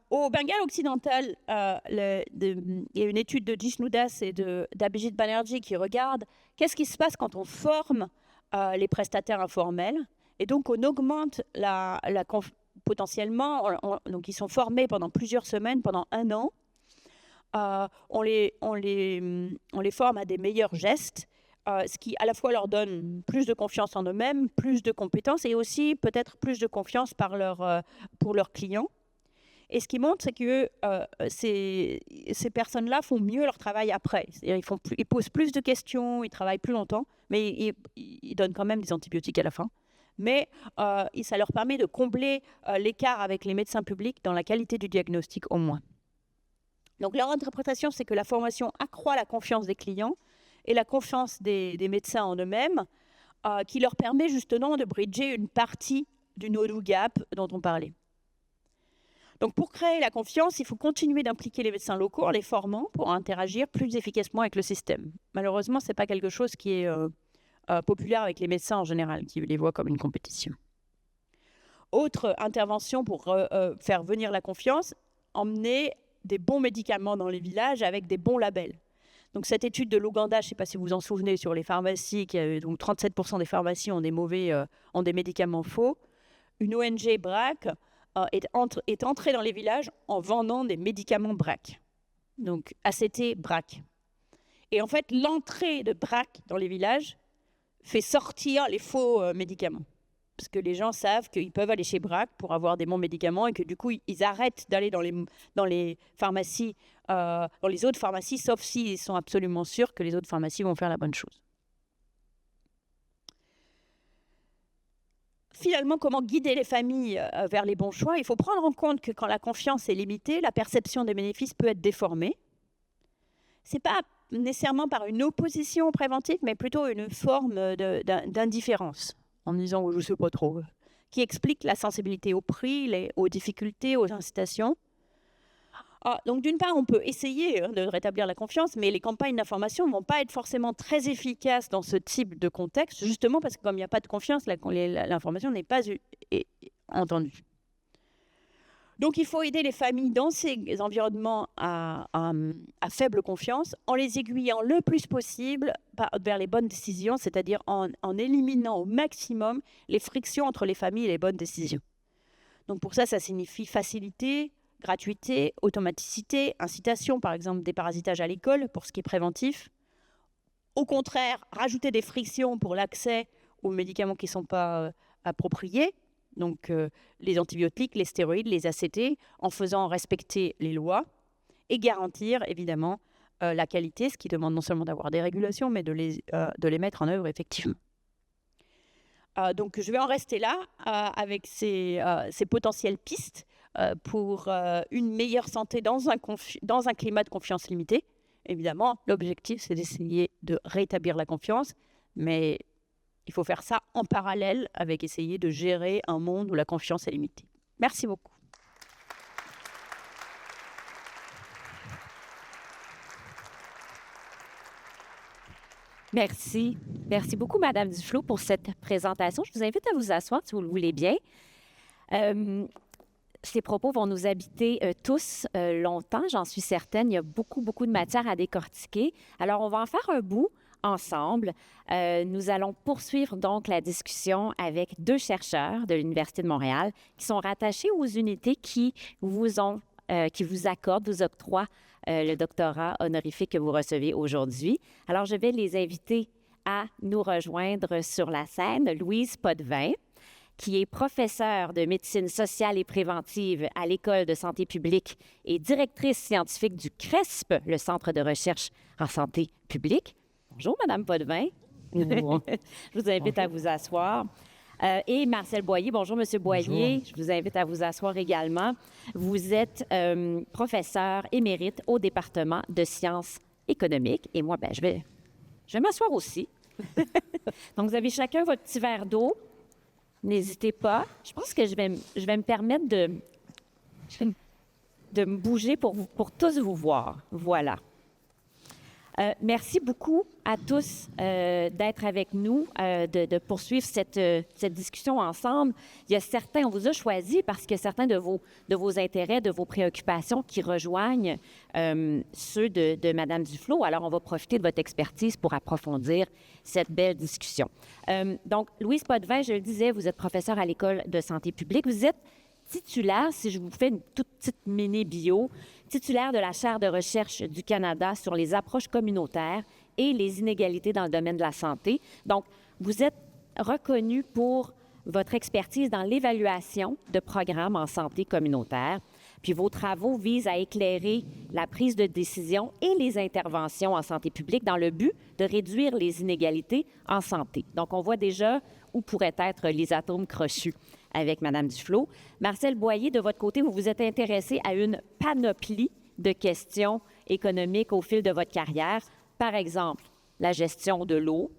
Au Bengale occidental, il y a une étude de Jisnudas et d'Abhijit Banerjee qui regarde qu'est-ce qui se passe quand on forme les prestataires informels. Et donc, on augmente potentiellement, donc ils sont formés pendant plusieurs semaines, pendant 1 an. On les forme à des meilleurs gestes, ce qui à la fois leur donne plus de confiance en eux-mêmes, plus de compétences et aussi peut-être plus de confiance pour leurs clients. Et ce qui montre, c'est que ces personnes-là font mieux leur travail après. C'est-à-dire ils posent plus de questions, ils travaillent plus longtemps, mais ils donnent quand même des antibiotiques à la fin. Mais ça leur permet de combler l'écart avec les médecins publics dans la qualité du diagnostic au moins. Donc leur interprétation, c'est que la formation accroît la confiance des clients et la confiance des médecins en eux-mêmes, qui leur permet justement de bridger une partie du no-do gap dont on parlait. Donc pour créer la confiance, il faut continuer d'impliquer les médecins locaux en les formant pour interagir plus efficacement avec le système. Malheureusement, ce n'est pas quelque chose qui est populaire avec les médecins en général, qui les voient comme une compétition. Autre intervention pour faire venir la confiance, emmener des bons médicaments dans les villages avec des bons labels. Donc cette étude de l'Ouganda, je ne sais pas si vous vous en souvenez, sur les pharmacies, donc 37% des pharmacies ont des médicaments faux. Une ONG BRAC est entrée dans les villages en vendant des médicaments BRAC. Donc ACT, BRAC. Et en fait, l'entrée de BRAC dans les villages fait sortir les faux médicaments. Parce que les gens savent qu'ils peuvent aller chez BRAC pour avoir des bons médicaments et que du coup, ils arrêtent d'aller dans les pharmacies, dans les autres pharmacies, sauf s'ils sont absolument sûrs que les autres pharmacies vont faire la bonne chose. Finalement, comment guider les familles vers les bons choix? Il faut prendre en compte que quand la confiance est limitée, la perception des bénéfices peut être déformée. Ce n'est pas nécessairement par une opposition préventive, mais plutôt une forme d'indifférence, en disant je ne sais pas trop, qui explique la sensibilité au prix, aux difficultés, aux incitations. Donc d'une part, on peut essayer de rétablir la confiance, mais les campagnes d'information ne vont pas être forcément très efficaces dans ce type de contexte, justement parce que comme il n'y a pas de confiance, l'information n'est pas entendu. Donc, il faut aider les familles dans ces environnements à faible confiance en les aiguillant le plus possible vers les bonnes décisions, c'est-à-dire en éliminant au maximum les frictions entre les familles et les bonnes décisions. Donc, pour ça signifie facilité, gratuité, automaticité, incitation, par exemple, déparasitage à l'école pour ce qui est préventif. Au contraire, rajouter des frictions pour l'accès aux médicaments qui ne sont pas appropriés, donc les antibiotiques, les stéroïdes, les ACT, en faisant respecter les lois et garantir évidemment la qualité, ce qui demande non seulement d'avoir des régulations, mais de les mettre en œuvre effectivement. Donc je vais en rester là avec ces potentielles pistes pour une meilleure santé dans un climat de confiance limitée. Évidemment, l'objectif, c'est d'essayer de rétablir la confiance, mais il faut faire ça en parallèle avec essayer de gérer un monde où la confiance est limitée. Merci beaucoup. Merci. Merci beaucoup, Madame Duflot, pour cette présentation. Je vous invite à vous asseoir, si vous le voulez bien. Ces propos vont nous habiter tous longtemps, j'en suis certaine. Il y a beaucoup, beaucoup de matière à décortiquer. Alors, on va en faire un bout ensemble. Nous allons poursuivre donc la discussion avec 2 chercheurs de l'Université de Montréal qui sont rattachés aux unités qui vous accordent, vous octroient le doctorat honorifique que vous recevez aujourd'hui. Alors, je vais les inviter à nous rejoindre sur la scène. Louise Potvin, qui est professeure de médecine sociale et préventive à l'École de santé publique et directrice scientifique du CRESP, le Centre de recherche en santé publique. Bonjour, Madame Potvin. Bonjour. Je vous invite à vous asseoir. Et Marcel Boyer. Bonjour, Monsieur Boyer. Bonjour. Je vous invite à vous asseoir également. Vous êtes professeur émérite au département de sciences économiques. Et moi, je vais m'asseoir aussi. Donc, vous avez chacun votre petit verre d'eau. N'hésitez pas. Je pense que je vais me permettre de me bouger pour tous vous voir. Voilà. Merci beaucoup à tous d'être avec nous, de poursuivre cette discussion ensemble. Il y a certains, on vous a choisi parce que certains de vos intérêts, de vos préoccupations qui rejoignent ceux de Mme Duflot. Alors, on va profiter de votre expertise pour approfondir cette belle discussion. Donc, Louise Potvin, je le disais, vous êtes professeure à l'École de santé publique. Vous êtes titulaire, si je vous fais une toute petite mini-bio, titulaire de la chaire de recherche du Canada sur les approches communautaires et les inégalités dans le domaine de la santé. Donc, vous êtes reconnu pour votre expertise dans l'évaluation de programmes en santé communautaire. Puis vos travaux visent à éclairer la prise de décision et les interventions en santé publique dans le but de réduire les inégalités en santé. Donc, on voit déjà où pourraient être les atomes crochus avec Mme Duflot. Marcel Boyer, de votre côté, vous vous êtes intéressé à une panoplie de questions économiques au fil de votre carrière. Par exemple, la gestion de l'eau,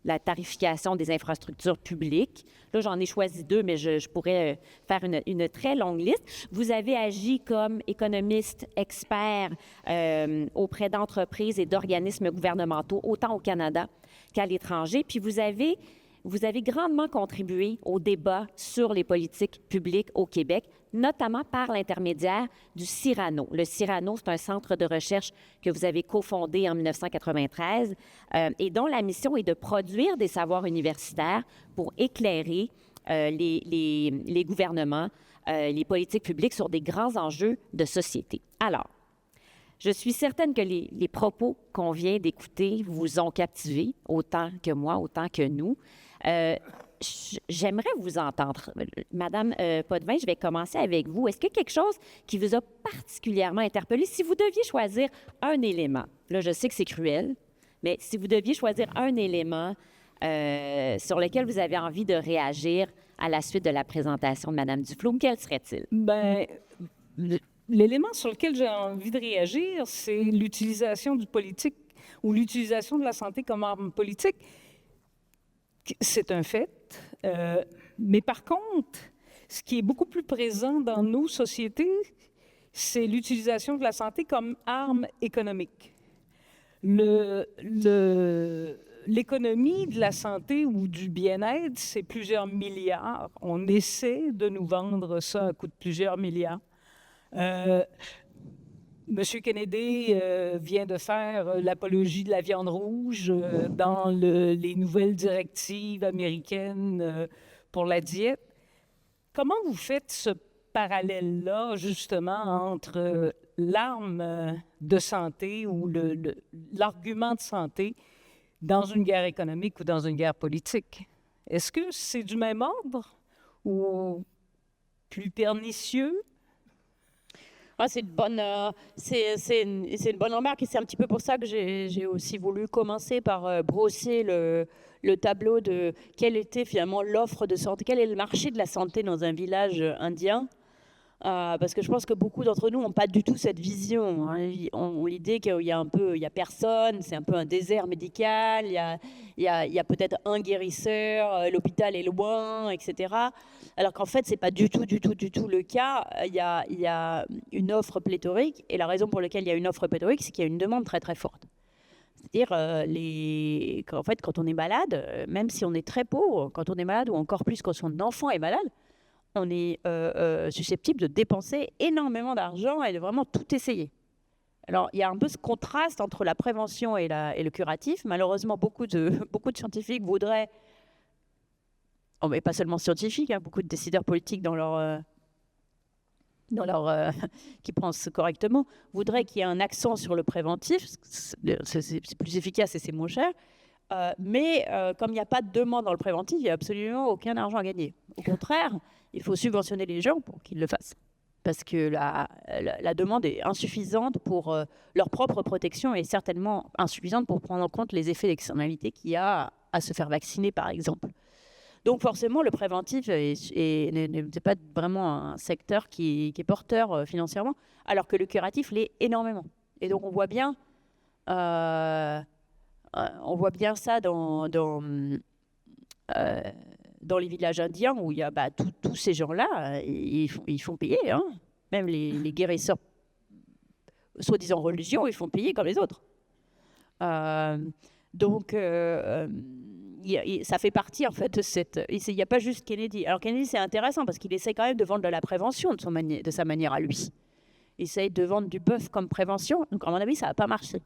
la tarification des infrastructures publiques. Là, j'en ai choisi 2, mais je pourrais faire une très longue liste. Vous avez agi comme économiste expert auprès d'entreprises et d'organismes gouvernementaux, autant au Canada qu'à l'étranger. Puis vous avez grandement contribué au débat sur les politiques publiques au Québec, notamment par l'intermédiaire du CIRANO. Le CIRANO, c'est un centre de recherche que vous avez cofondé en 1993 et dont la mission est de produire des savoirs universitaires pour éclairer les gouvernements, les politiques publiques sur des grands enjeux de société. Alors, je suis certaine que les propos qu'on vient d'écouter vous ont captivé, autant que moi, autant que nous. J'aimerais vous entendre. Madame Potvin, je vais commencer avec vous. Est-ce qu'il y a quelque chose qui vous a particulièrement interpellé? Si vous deviez choisir un élément, là, je sais que c'est cruel, mais si vous deviez choisir un élément sur lequel vous avez envie de réagir à la suite de la présentation de Mme Duflot, quel serait-il? Bien, l'élément sur lequel j'ai envie de réagir, c'est l'utilisation du politique ou l'utilisation de la santé comme arme politique. C'est un fait. Mais par contre, ce qui est beaucoup plus présent dans nos sociétés, c'est l'utilisation de la santé comme arme économique. l'économie de la santé ou du bien-être, c'est plusieurs milliards. On essaie de nous vendre ça à coût de plusieurs milliards. Monsieur Kennedy vient de faire l'apologie de la viande rouge dans les nouvelles directives américaines pour la diète. Comment vous faites ce parallèle-là, justement, entre l'arme de santé ou l'argument de santé dans une guerre économique ou dans une guerre politique? Est-ce que c'est du même ordre ou plus pernicieux? Ah, c'est une bonne remarque et c'est un petit peu pour ça que j'ai aussi voulu commencer par brosser le tableau de quelle était finalement l'offre de santé, quel est le marché de la santé dans un village indien. Parce que je pense que beaucoup d'entre nous n'ont pas du tout cette vision. Hein. On l'idée qu'il y a personne, c'est un peu un désert médical, il y a peut-être un guérisseur, l'hôpital est loin, etc. Alors qu'en fait, c'est pas du tout le cas. Il y a une offre pléthorique, et la raison pour laquelle il y a une offre pléthorique, c'est qu'il y a une demande très très forte. C'est-à-dire, qu'en fait, quand on est malade, même si on est très pauvre, quand on est malade, ou encore plus quand son enfant est malade, on est susceptible de dépenser énormément d'argent et de vraiment tout essayer. Alors, il y a un peu ce contraste entre la prévention et le curatif. Malheureusement, beaucoup de scientifiques voudraient, oh, mais pas seulement scientifiques, hein, beaucoup de décideurs politiques qui pensent correctement, voudraient qu'il y ait un accent sur le préventif. C'est plus efficace et c'est moins cher. Mais comme il n'y a pas de demande dans le préventif, il n'y a absolument aucun argent à gagner. Au contraire, il faut subventionner les gens pour qu'ils le fassent. Parce que la demande est insuffisante pour leur propre protection et certainement insuffisante pour prendre en compte les effets d'externalité qu'il y a à se faire vacciner, par exemple. Donc forcément, le préventif n'est pas vraiment un secteur qui est porteur financièrement, alors que le curatif l'est énormément. Et donc on voit bien ça dans les villages indiens où il y a tous ces gens-là, ils font payer. Hein. Même les guérisseurs, soi-disant religieux, ils font payer comme les autres. Donc, ça fait partie en fait de cette... Il n'y a pas juste Kennedy. Alors Kennedy, c'est intéressant parce qu'il essaie quand même de vendre de la prévention de sa manière à lui. Il essaie de vendre du bœuf comme prévention. Donc, à mon avis, ça n'a pas marché.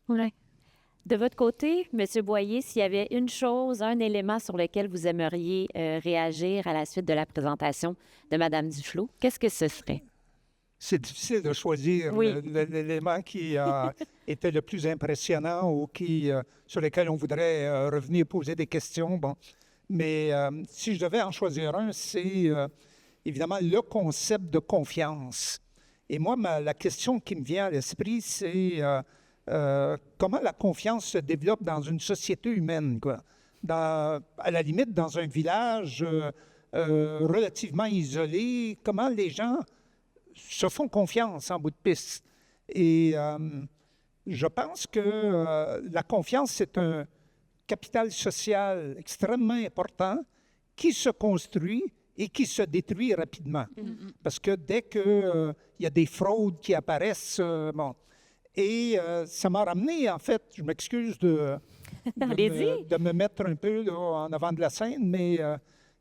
Ouais. De votre côté, M. Boyer, s'il y avait une chose, un élément sur lequel vous aimeriez réagir à la suite de la présentation de Mme Duflot, qu'est-ce que ce serait? C'est difficile de choisir l'élément qui était le plus impressionnant ou sur lequel on voudrait revenir poser des questions. Bon. Mais si je devais en choisir un, c'est évidemment le concept de confiance. Et moi, la question qui me vient à l'esprit, c'est comment la confiance se développe dans une société humaine, quoi. À la limite, dans un village relativement isolé, comment les gens se font confiance en bout de piste. Et je pense que la confiance, c'est un capital social extrêmement important qui se construit et qui se détruit rapidement. Parce que dès qu'il y a des fraudes qui apparaissent, et ça m'a ramené, en fait, je m'excuse de me mettre un peu là, en avant de la scène, mais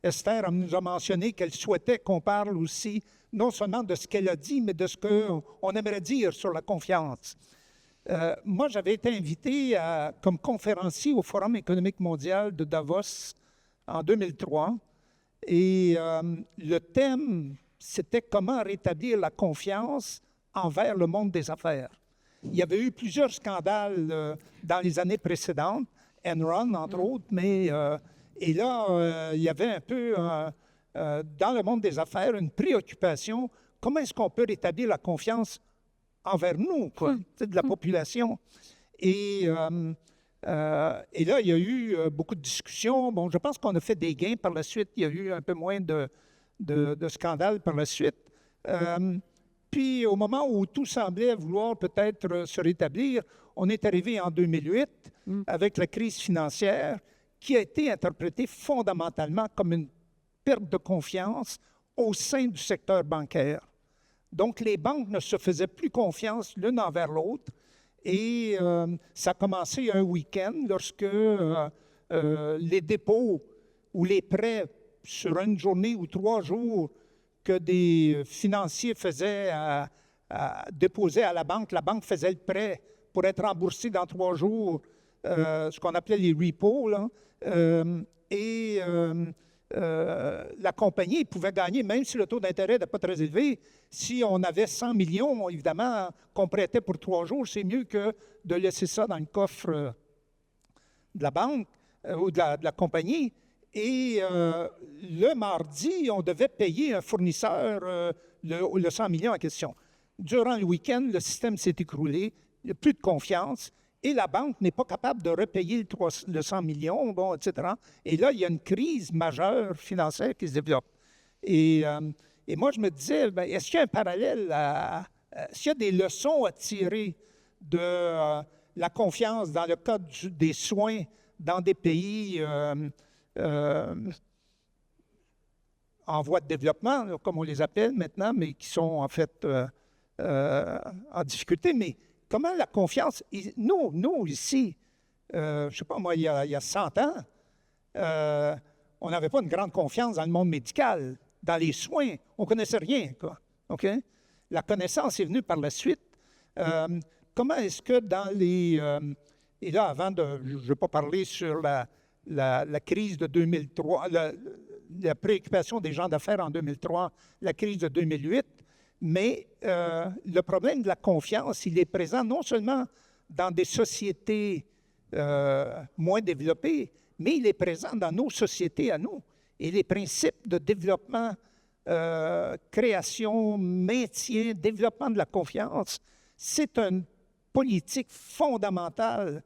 Esther nous a mentionné qu'elle souhaitait qu'on parle aussi non seulement de ce qu'elle a dit, mais de ce qu'on aimerait dire sur la confiance. Moi, j'avais été invité comme conférencier au Forum économique mondial de Davos en 2003, et le thème, c'était comment rétablir la confiance envers le monde des affaires. Il y avait eu plusieurs scandales dans les années précédentes, Enron, entre autres, mais et là, il y avait un peu, dans le monde des affaires, une préoccupation. Comment est-ce qu'on peut rétablir la confiance envers nous, quoi, de la population? Et là, il y a eu beaucoup de discussions. Bon, je pense qu'on a fait des gains par la suite. Il y a eu un peu moins de scandales par la suite. Puis, au moment où tout semblait vouloir peut-être se rétablir, on est arrivé en 2008 avec la crise financière qui a été interprétée fondamentalement comme une perte de confiance au sein du secteur bancaire. Donc, les banques ne se faisaient plus confiance l'une envers l'autre Et ça a commencé un week-end lorsque les dépôts ou les prêts sur une journée ou 3 jours que des financiers faisaient déposer à la banque faisait le prêt pour être remboursé dans 3 jours, ce qu'on appelait les repos, là. La compagnie pouvait gagner, même si le taux d'intérêt n'était pas très élevé. Si on avait 100 millions, évidemment, qu'on prêtait pour 3 jours, c'est mieux que de laisser ça dans le coffre de la banque ou de la compagnie. Et le mardi, on devait payer un fournisseur le 100 millions en question. Durant le week-end, le système s'est écroulé, il n'y a plus de confiance, et la banque n'est pas capable de repayer le 100 millions, bon, etc. Et là, il y a une crise majeure financière qui se développe. Et moi, je me disais, est-ce qu'il y a un parallèle est-ce qu'il y a des leçons à tirer de la confiance dans le cas des soins dans des pays en voie de développement, là, comme on les appelle maintenant, mais qui sont en fait en difficulté. Mais comment la confiance... Nous ici, je ne sais pas moi, il y a 100 ans, on n'avait pas une grande confiance dans le monde médical, dans les soins. On ne connaissait rien, quoi. OK? La connaissance est venue par la suite. Comment est-ce que dans les... et là, avant de... Je ne vais pas parler sur la crise de 2003, la préoccupation des gens d'affaires en 2003, la crise de 2008, mais le problème de la confiance, il est présent non seulement dans des sociétés moins développées, mais il est présent dans nos sociétés à nous. Et les principes de développement, création, maintien, développement de la confiance, c'est une politique fondamentale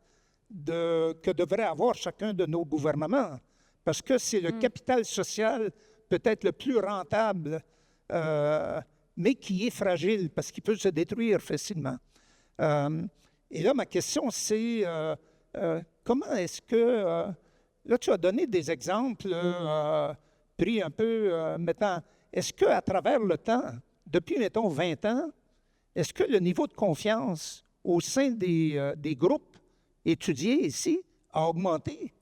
que devrait avoir chacun de nos gouvernements, parce que c'est le capital social peut-être le plus rentable, mais qui est fragile, parce qu'il peut se détruire facilement. Et là, ma question, c'est comment est-ce que... là, tu as donné des exemples pris un peu, mettons, est-ce qu'à travers le temps, depuis, mettons, 20 ans, est-ce que le niveau de confiance au sein des groupes étudiés ici a augmenté?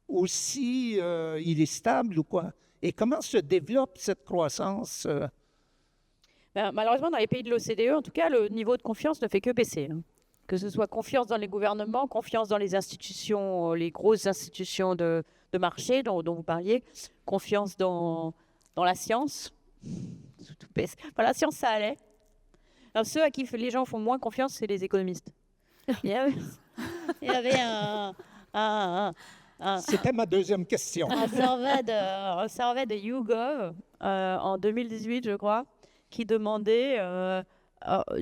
Ou si il est stable ou quoi? Et comment se développe cette croissance? Malheureusement, dans les pays de l'OCDE, en tout cas, le niveau de confiance ne fait que baisser. Hein. Que ce soit confiance dans les gouvernements, confiance dans les institutions, les grosses institutions de marché dont vous parliez, confiance dans la science. Tout baisse. Enfin, la science, ça allait. Alors, ceux à qui les gens font moins confiance, c'est les économistes. Il y avait un C'était ma deuxième question. Un survey de YouGov en 2018, je crois, qui demandait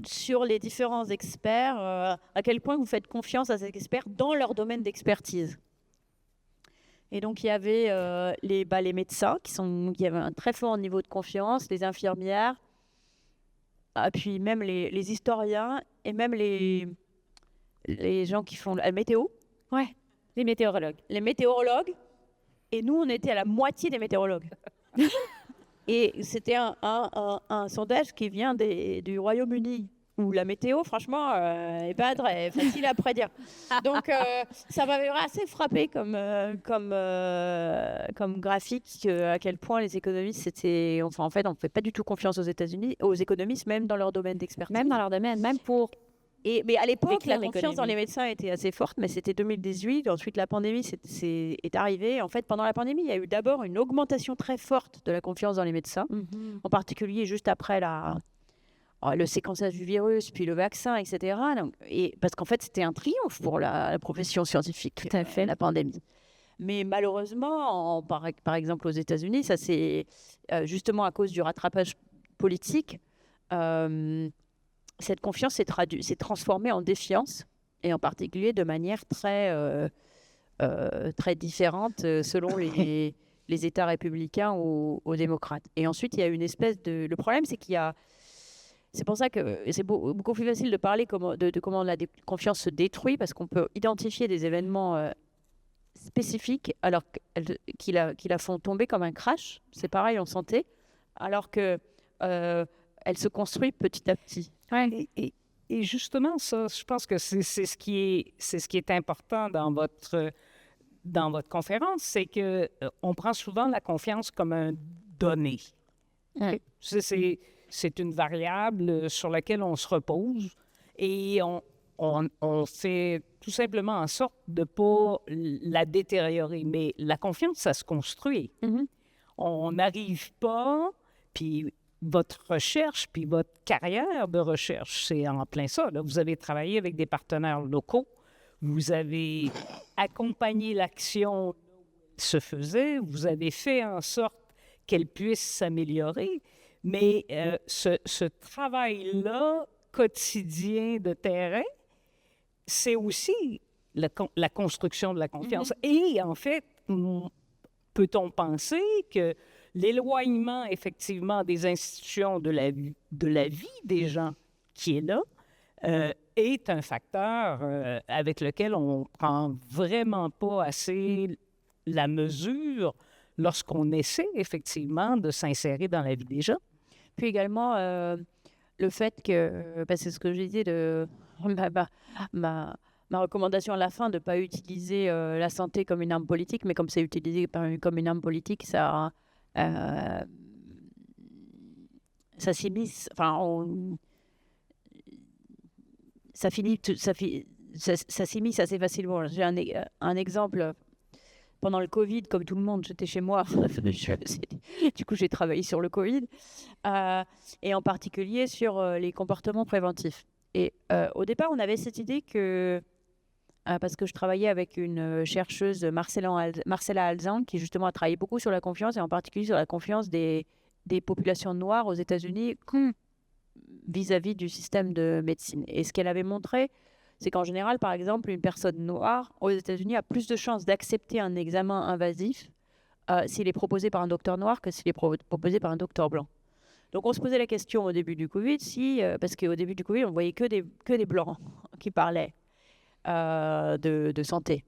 sur les différents experts à quel point vous faites confiance à ces experts dans leur domaine d'expertise. Et donc, il y avait les médecins qui avaient un très fort niveau de confiance, les infirmières, puis même les historiens et même les gens qui font la météo. Ouais. Les météorologues. Les météorologues. Et nous, on était à la moitié des météorologues. Et c'était un sondage qui vient du Royaume-Uni, où la météo, franchement, n'est pas très facile à prédire. Donc, ça m'avait assez frappé comme graphique, à quel point les économistes, en fait, on ne fait pas du tout confiance aux États-Unis, aux économistes, même dans leur domaine d'expertise. Même dans leur domaine, même pour... Mais à l'époque, la confiance dans les médecins était assez forte, mais c'était 2018. Ensuite, la pandémie est arrivée. En fait, pendant la pandémie, il y a eu d'abord une augmentation très forte de la confiance dans les médecins, en particulier juste après le séquençage du virus, puis le vaccin, etc. Parce qu'en fait, c'était un triomphe pour la profession scientifique, tout à fait, la pandémie. Mais malheureusement, par exemple aux États-Unis, ça c'est justement à cause du rattrapage politique. Cette confiance s'est transformée en défiance, et en particulier de manière très différente selon les États républicains ou démocrates. Et ensuite, il y a une espèce de... Le problème, c'est qu'il y a... C'est pour ça que c'est beaucoup plus facile de parler de comment la confiance se détruit, parce qu'on peut identifier des événements spécifiques alors qui la font tomber comme un crash. C'est pareil en santé, alors que... elle se construit petit à petit. Ouais. Et justement, ça, je pense que c'est ce qui est important dans votre conférence, c'est que on prend souvent la confiance comme un donné. C'est une variable sur laquelle on se repose et on fait tout simplement en sorte de ne pas la détériorer. Mais la confiance, ça se construit. On n'arrive pas, puis votre recherche, puis votre carrière de recherche, c'est en plein ça. Là. Vous avez travaillé avec des partenaires locaux, vous avez accompagné l'action qui se faisait, vous avez fait en sorte qu'elle puisse s'améliorer, mais ce travail-là quotidien de terrain, c'est aussi la construction de la confiance. Et en fait, peut-on penser que l'éloignement, effectivement, des institutions de la vie des gens qui est là est un facteur avec lequel on ne prend vraiment pas assez la mesure lorsqu'on essaie, effectivement, de s'insérer dans la vie des gens. Puis également, le fait que, c'est ce que j'ai dit, ma recommandation à la fin de ne pas utiliser la santé comme une arme politique, mais comme c'est utilisé comme une arme politique, ça s'immisce, ça s'immisce assez facilement. J'ai un exemple. Pendant le Covid, comme tout le monde, j'étais chez moi. Du coup, j'ai travaillé sur le Covid, et en particulier sur les comportements préventifs. Et au départ, on avait cette idée que, parce que je travaillais avec une chercheuse, Marcella Alzan, qui justement a travaillé beaucoup sur la confiance, et en particulier sur la confiance des populations noires aux États-Unis vis-à-vis du système de médecine. Et ce qu'elle avait montré, c'est qu'en général, par exemple, une personne noire aux États-Unis a plus de chances d'accepter un examen invasif s'il est proposé par un docteur noir que s'il est proposé par un docteur blanc. Donc, on se posait la question au début du Covid, parce qu'au début du Covid, on voyait que des blancs qui parlaient de santé.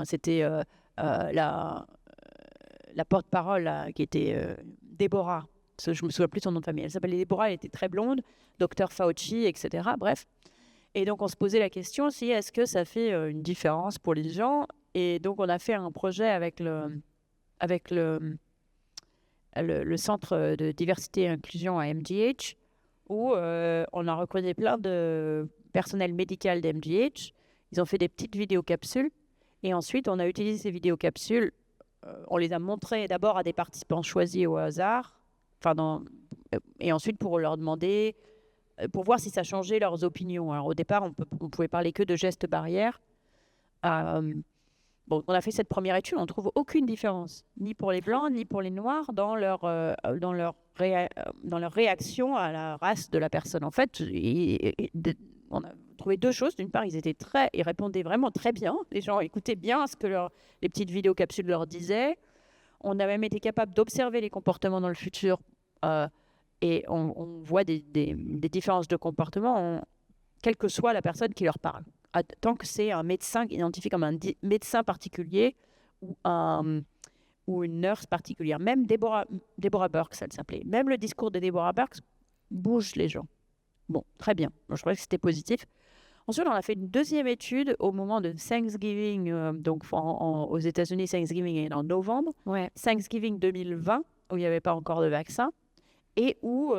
C'était la porte-parole là, qui était Déborah. Je ne me souviens plus de son nom de famille. Elle s'appelait Déborah, elle était très blonde, docteur Fauci, etc. Bref. Et donc, on se posait la question est-ce que ça fait une différence pour les gens. Et donc, on a fait un projet avec le Centre de diversité et inclusion à MGH, où on a recruté plein de personnel médical d'MGH. Ils ont fait des petites vidéocapsules. Et ensuite, on a utilisé ces vidéocapsules. On les a montrées d'abord à des participants choisis au hasard. Et ensuite, pour leur demander... pour voir si ça changeait leurs opinions. Alors, au départ, on pouvait parler que de gestes barrières. On a fait cette première étude, on ne trouve aucune différence, ni pour les Blancs, ni pour les Noirs, dans leur réaction à la race de la personne. En fait, on a trouvé deux choses. D'une part, ils répondaient vraiment très bien. Les gens écoutaient bien ce que les petites vidéocapsules leur disaient. On a même été capable d'observer les comportements dans le futur. Et on voit des différences de comportement, quelle que soit la personne qui leur parle. Tant que c'est un médecin identifié comme un médecin particulier ou une nurse particulière. Même Deborah Burke, ça s'appelait. Même le discours de Deborah Burke bouge les gens. Bon, très bien. Je trouvais que c'était positif. Ensuite, on a fait une deuxième étude au moment de Thanksgiving, donc aux États-Unis, Thanksgiving est en novembre. Ouais. Thanksgiving 2020, où il n'y avait pas encore de vaccin. Et où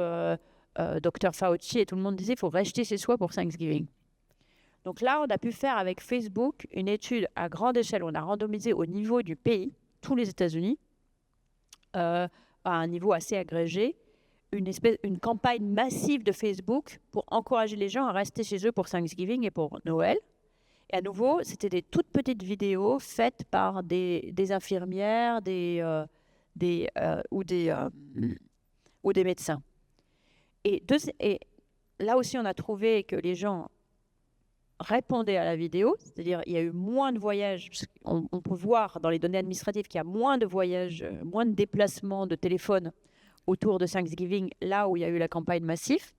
Dr Fauci et tout le monde disait qu'il faut rester chez soi pour Thanksgiving. Donc là, on a pu faire avec Facebook une étude à grande échelle. On a randomisé au niveau du pays, tous les États-Unis, à un niveau assez agrégé, une campagne massive de Facebook pour encourager les gens à rester chez eux pour Thanksgiving et pour Noël. Et à nouveau, c'était des toutes petites vidéos faites par des infirmières ou des médecins. Et là aussi, on a trouvé que les gens répondaient à la vidéo, c'est-à-dire il y a eu moins de voyages. On peut voir dans les données administratives qu'il y a moins de voyages, moins de déplacements de téléphone autour de Thanksgiving, là où il y a eu la campagne massive,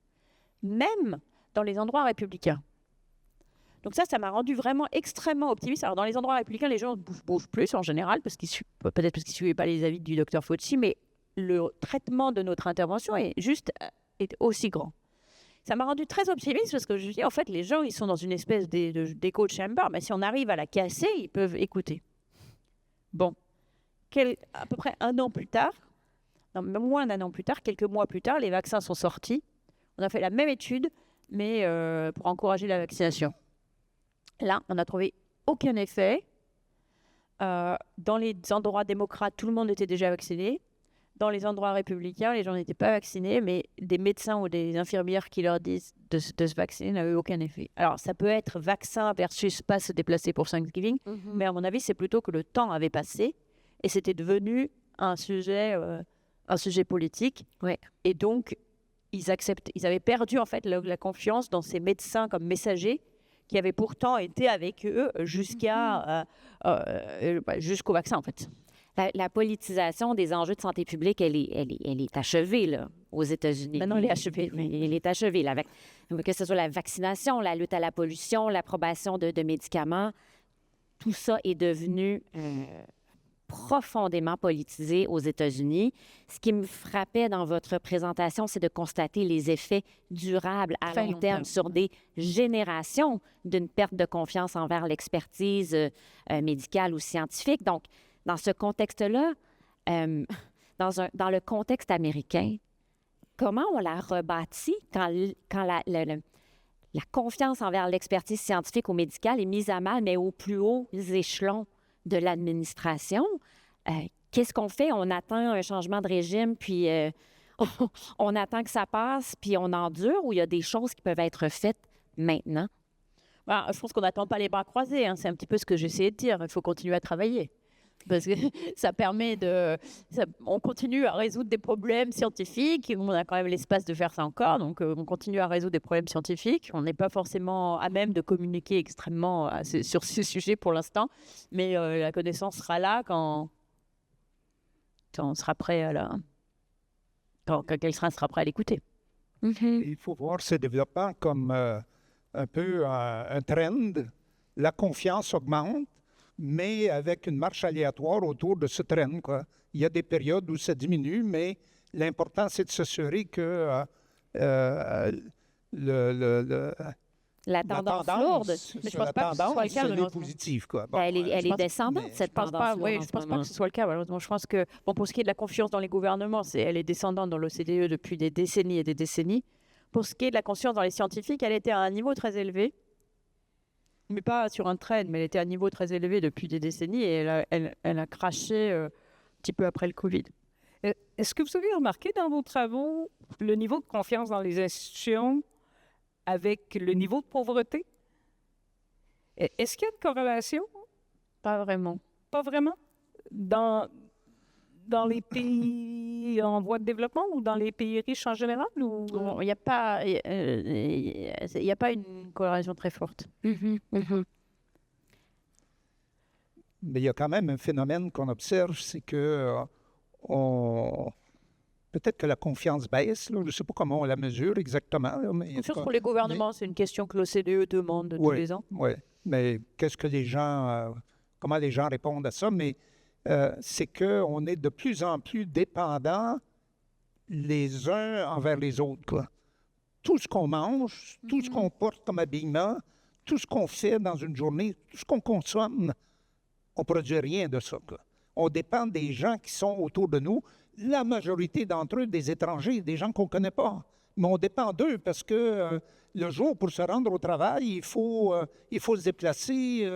même dans les endroits républicains. Donc ça m'a rendu vraiment extrêmement optimiste. Alors dans les endroits républicains, les gens bougent plus en général, peut-être parce qu'ils ne suivaient pas les avis du docteur Fauci, mais le traitement de notre intervention est aussi grand. ça m'a rendu très optimiste parce que je me dis, en fait, les gens, ils sont dans une espèce d'écho chamber, mais si on arrive à la casser, ils peuvent écouter. Bon, à peu près un an plus tard, non, même moins d'un an plus tard, quelques mois plus tard, les vaccins sont sortis. On a fait la même étude, mais pour encourager la vaccination. Là, on n'a trouvé aucun effet. Dans les endroits démocrates, tout le monde était déjà vacciné. Dans les endroits républicains, les gens n'étaient pas vaccinés, mais des médecins ou des infirmières qui leur disent de se vacciner n'avaient aucun effet. Alors, ça peut être vaccin versus pas se déplacer pour Thanksgiving, mais à mon avis, c'est plutôt que le temps avait passé et c'était devenu un sujet politique. Ouais. Et donc, ils avaient perdu en fait la confiance dans ces médecins comme messagers qui avaient pourtant été avec eux jusqu'au vaccin en fait. La politisation des enjeux de santé publique, elle est achevée là, aux États-Unis. Maintenant, elle est achevée. Elle est achevée. Que ce soit la vaccination, la lutte à la pollution, l'approbation de médicaments, tout ça est devenu profondément politisé aux États-Unis. Ce qui me frappait dans votre présentation, c'est de constater les effets durables à long terme sur des générations d'une perte de confiance envers l'expertise médicale ou scientifique. Donc, dans ce contexte-là, dans le contexte américain, comment on la rebâtit quand la confiance envers l'expertise scientifique ou médicale est mise à mal, mais aux plus hauts échelons de l'administration? Qu'est-ce qu'on fait? On attend un changement de régime, puis on attend que ça passe, puis on endure, ou il y a des choses qui peuvent être faites maintenant? Je pense qu'on n'attend pas les bras croisés. C'est un petit peu ce que j'essayais de dire. Il faut continuer à travailler. Parce que ça permet on continue à résoudre des problèmes scientifiques. On a quand même l'espace de faire ça encore. Donc, on continue à résoudre des problèmes scientifiques. On n'est pas forcément à même de communiquer extrêmement sur ce sujet pour l'instant. Mais la connaissance sera là quand on sera prêt quand quelqu'un sera prêt à l'écouter. Il faut voir ce développement comme un peu un trend. La confiance augmente, mais avec une marche aléatoire autour de ce trend, quoi. Il y a des périodes où ça diminue, mais l'important, c'est de s'assurer que la tendance lourde, mais je pense pas que ce soit le cas. Elle est positive, quoi. Bon, elle est descendante, cette tendance lourde. Oui, je ne pense pas que ce soit le cas, malheureusement. Je pense que, pour ce qui est de la confiance dans les gouvernements, elle est descendante dans l'OCDE depuis des décennies et des décennies. Pour ce qui est de la confiance dans les scientifiques, elle était à un niveau très élevé, mais pas sur un trend, mais elle était à un niveau très élevé depuis des décennies et elle a craché un petit peu après le Covid. Est-ce que vous avez remarqué dans vos travaux le niveau de confiance dans les institutions avec le niveau de pauvreté? Est-ce qu'il y a une corrélation? Pas vraiment. Pas vraiment? Dans les pays en voie de développement ou dans les pays riches en général? Il n'y a pas une corrélation très forte. Mais il y a quand même un phénomène qu'on observe, c'est que peut-être que la confiance baisse. Là. Je ne sais pas comment on la mesure exactement. Là, mais je pense pour les gouvernements, c'est une question que l'OCDE demande tous les ans. Oui, mais qu'est-ce que comment les gens répondent à ça? Mais c'est qu'on est de plus en plus dépendants les uns envers les autres, quoi. Tout ce qu'on mange, tout ce qu'on porte comme habillement, tout ce qu'on fait dans une journée, tout ce qu'on consomme, on ne produit rien de ça, quoi. On dépend des gens qui sont autour de nous, la majorité d'entre eux, des étrangers, des gens qu'on ne connaît pas. Mais on dépend d'eux parce que le jour, pour se rendre au travail, il faut se déplacer,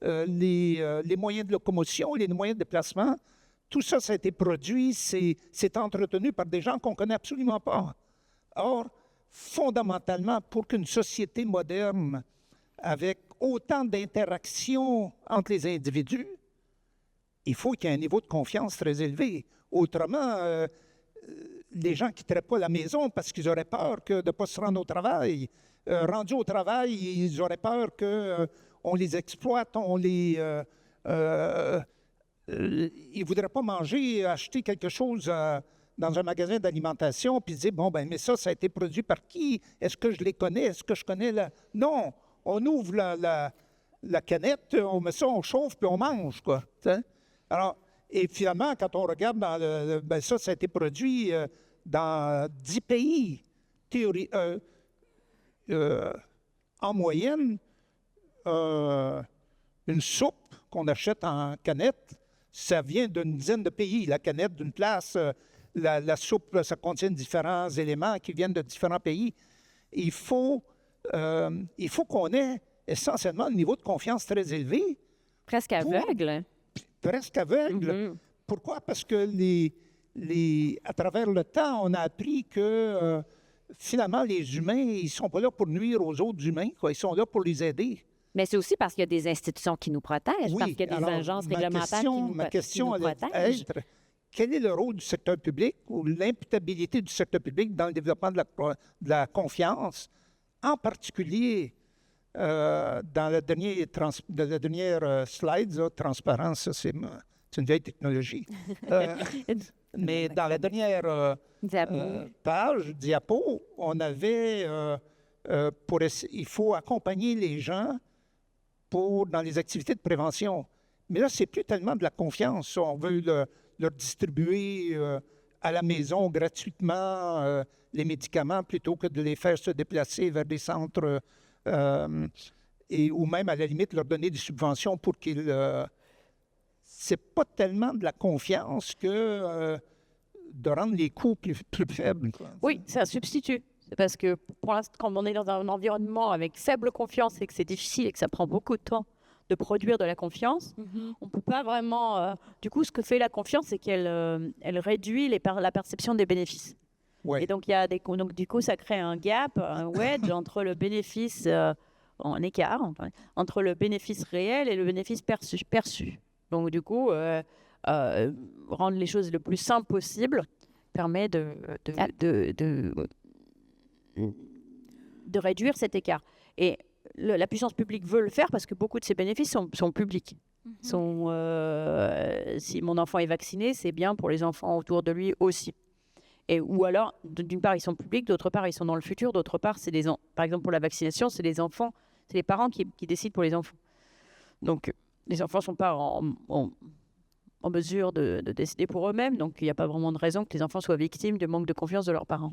les moyens de locomotion, les moyens de déplacement, tout ça, ça a été produit, c'est entretenu par des gens qu'on ne connaît absolument pas. Or, fondamentalement, pour qu'une société moderne, avec autant d'interactions entre les individus, il faut qu'il y ait un niveau de confiance très élevé. Autrement, les gens ne quitteraient pas la maison parce qu'ils auraient peur de ne pas se rendre au travail. Rendus au travail, ils auraient peur qu'on les exploite, ils ne voudraient pas acheter quelque chose dans un magasin d'alimentation, puis dire, mais ça a été produit par qui? Est-ce que je les connais? Est-ce que je connais la... Non, on ouvre la canette, on met ça, on chauffe, puis on mange, quoi. T'sais? Alors, et finalement, quand on regarde ça a été produit dans 10 pays. en moyenne, une soupe qu'on achète en canette, ça vient d'une dizaine de pays. La canette d'une place, la soupe, ça contient différents éléments qui viennent de différents pays. Il faut qu'on ait essentiellement un niveau de confiance très élevé. Presque aveugle. Presque aveugle. Pourquoi? Parce que à travers le temps, on a appris que finalement, les humains, ils ne sont pas là pour nuire aux autres humains, quoi. Ils sont là pour les aider. Mais c'est aussi parce qu'il y a des institutions qui nous protègent, Oui, parce qu'il y a des alors, agences réglementaires qui nous ma question qui nous allait protègent. être, quel est le rôle du secteur public ou l'imputabilité du secteur public dans le développement de la confiance, en particulier dans la dernière slide, là, transparence, ça, c'est une vieille technologie. Mais dans la dernière diapo, on avait, il faut accompagner les gens dans les activités de prévention. Mais là, c'est plus tellement de la confiance. On veut leur distribuer à la maison gratuitement les médicaments plutôt que de les faire se déplacer vers des centres ou même, à la limite, leur donner des subventions pour qu'ils... c'est pas tellement de la confiance que de rendre les coûts plus faibles, quoi. Oui, c'est un substitut. Parce que pour l'instant, quand on est dans un environnement avec faible confiance et que c'est difficile et que ça prend beaucoup de temps de produire de la confiance, on ne peut pas vraiment... du coup, ce que fait la confiance, c'est qu'elle réduit la perception des bénéfices. Ouais. Et donc, du coup, ça crée un gap, un wedge entre le bénéfice, en écart, entre le bénéfice réel et le bénéfice perçu. Donc, du coup, rendre les choses le plus simple possible permet de réduire cet écart. Et la puissance publique veut le faire parce que beaucoup de ces bénéfices sont publics. Si mon enfant est vacciné, c'est bien pour les enfants autour de lui aussi. Ou alors, d'une part, ils sont publics, d'autre part, ils sont dans le futur, d'autre part, par exemple, pour la vaccination, c'est les enfants, c'est les parents qui décident pour les enfants. Donc, les enfants ne sont pas en mesure de décider pour eux-mêmes, donc il n'y a pas vraiment de raison que les enfants soient victimes du manque de confiance de leurs parents.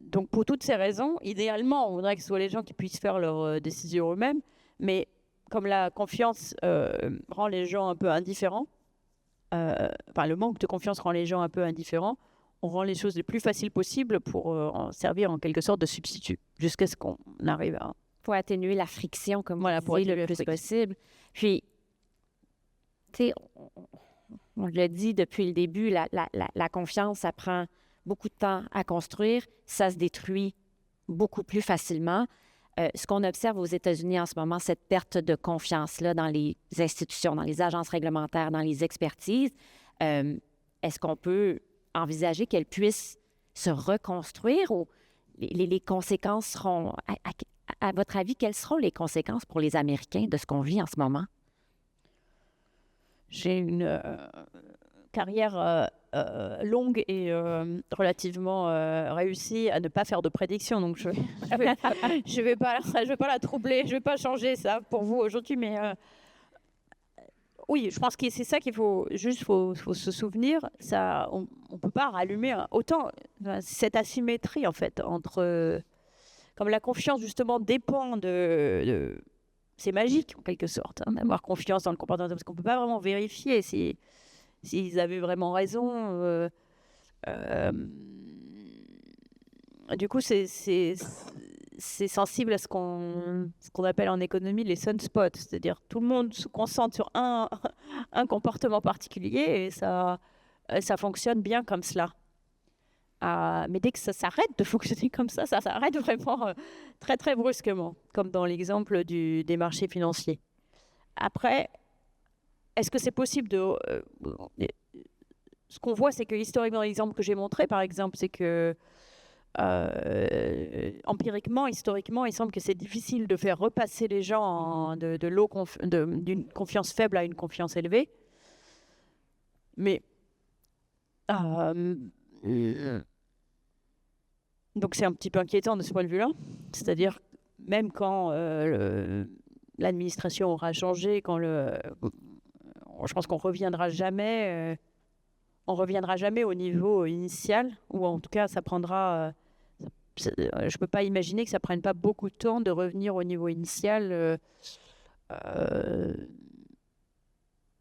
Donc, pour toutes ces raisons, idéalement, on voudrait que ce soit les gens qui puissent faire leurs décisions eux-mêmes, mais comme la confiance rend les gens un peu indifférents, le manque de confiance rend les gens un peu indifférents, on rend les choses les plus faciles possibles pour en servir en quelque sorte de substitut, jusqu'à ce qu'on arrive à... Pour atténuer la friction, comme vous pour disiez, le plus possible. Puis, tu sais, on l'a dit depuis le début, la confiance, ça prend beaucoup de temps à construire, ça se détruit beaucoup plus facilement. Ce qu'on observe aux États-Unis en ce moment, cette perte de confiance-là dans les institutions, dans les agences réglementaires, dans les expertises, est-ce qu'on peut envisager qu'elles puissent se reconstruire ou les conséquences seront... À votre avis, quelles seront les conséquences pour les Américains de ce qu'on vit en ce moment? J'ai une carrière longue et relativement réussie à ne pas faire de prédictions, donc je vais pas la troubler, je vais pas changer ça pour vous aujourd'hui, mais oui, je pense que c'est ça qu'il faut se souvenir. Ça, on peut pas rallumer autant cette asymétrie en fait entre comme la confiance justement dépend de c'est magique en quelque sorte d'avoir confiance dans le comportement parce qu'on peut pas vraiment vérifier s'ils avaient vraiment raison. Du coup, c'est sensible à ce qu'on appelle en économie les sunspots, c'est-à-dire tout le monde se concentre sur un comportement particulier et ça fonctionne bien comme cela. Mais dès que ça s'arrête de fonctionner comme ça s'arrête vraiment très très brusquement, comme dans l'exemple des marchés financiers. Après, est-ce que c'est possible ce qu'on voit, c'est que historiquement, l'exemple que j'ai montré, par exemple, c'est que empiriquement, historiquement, il semble que c'est difficile de faire repasser les gens d'une confiance faible à une confiance élevée. Mais donc c'est un petit peu inquiétant de ce point de vue-là. C'est-à-dire, même quand l'administration aura changé, je pense qu'on ne reviendra jamais au niveau initial, ou en tout cas ça prendra je peux pas imaginer que ça prenne pas beaucoup de temps de revenir au niveau initial.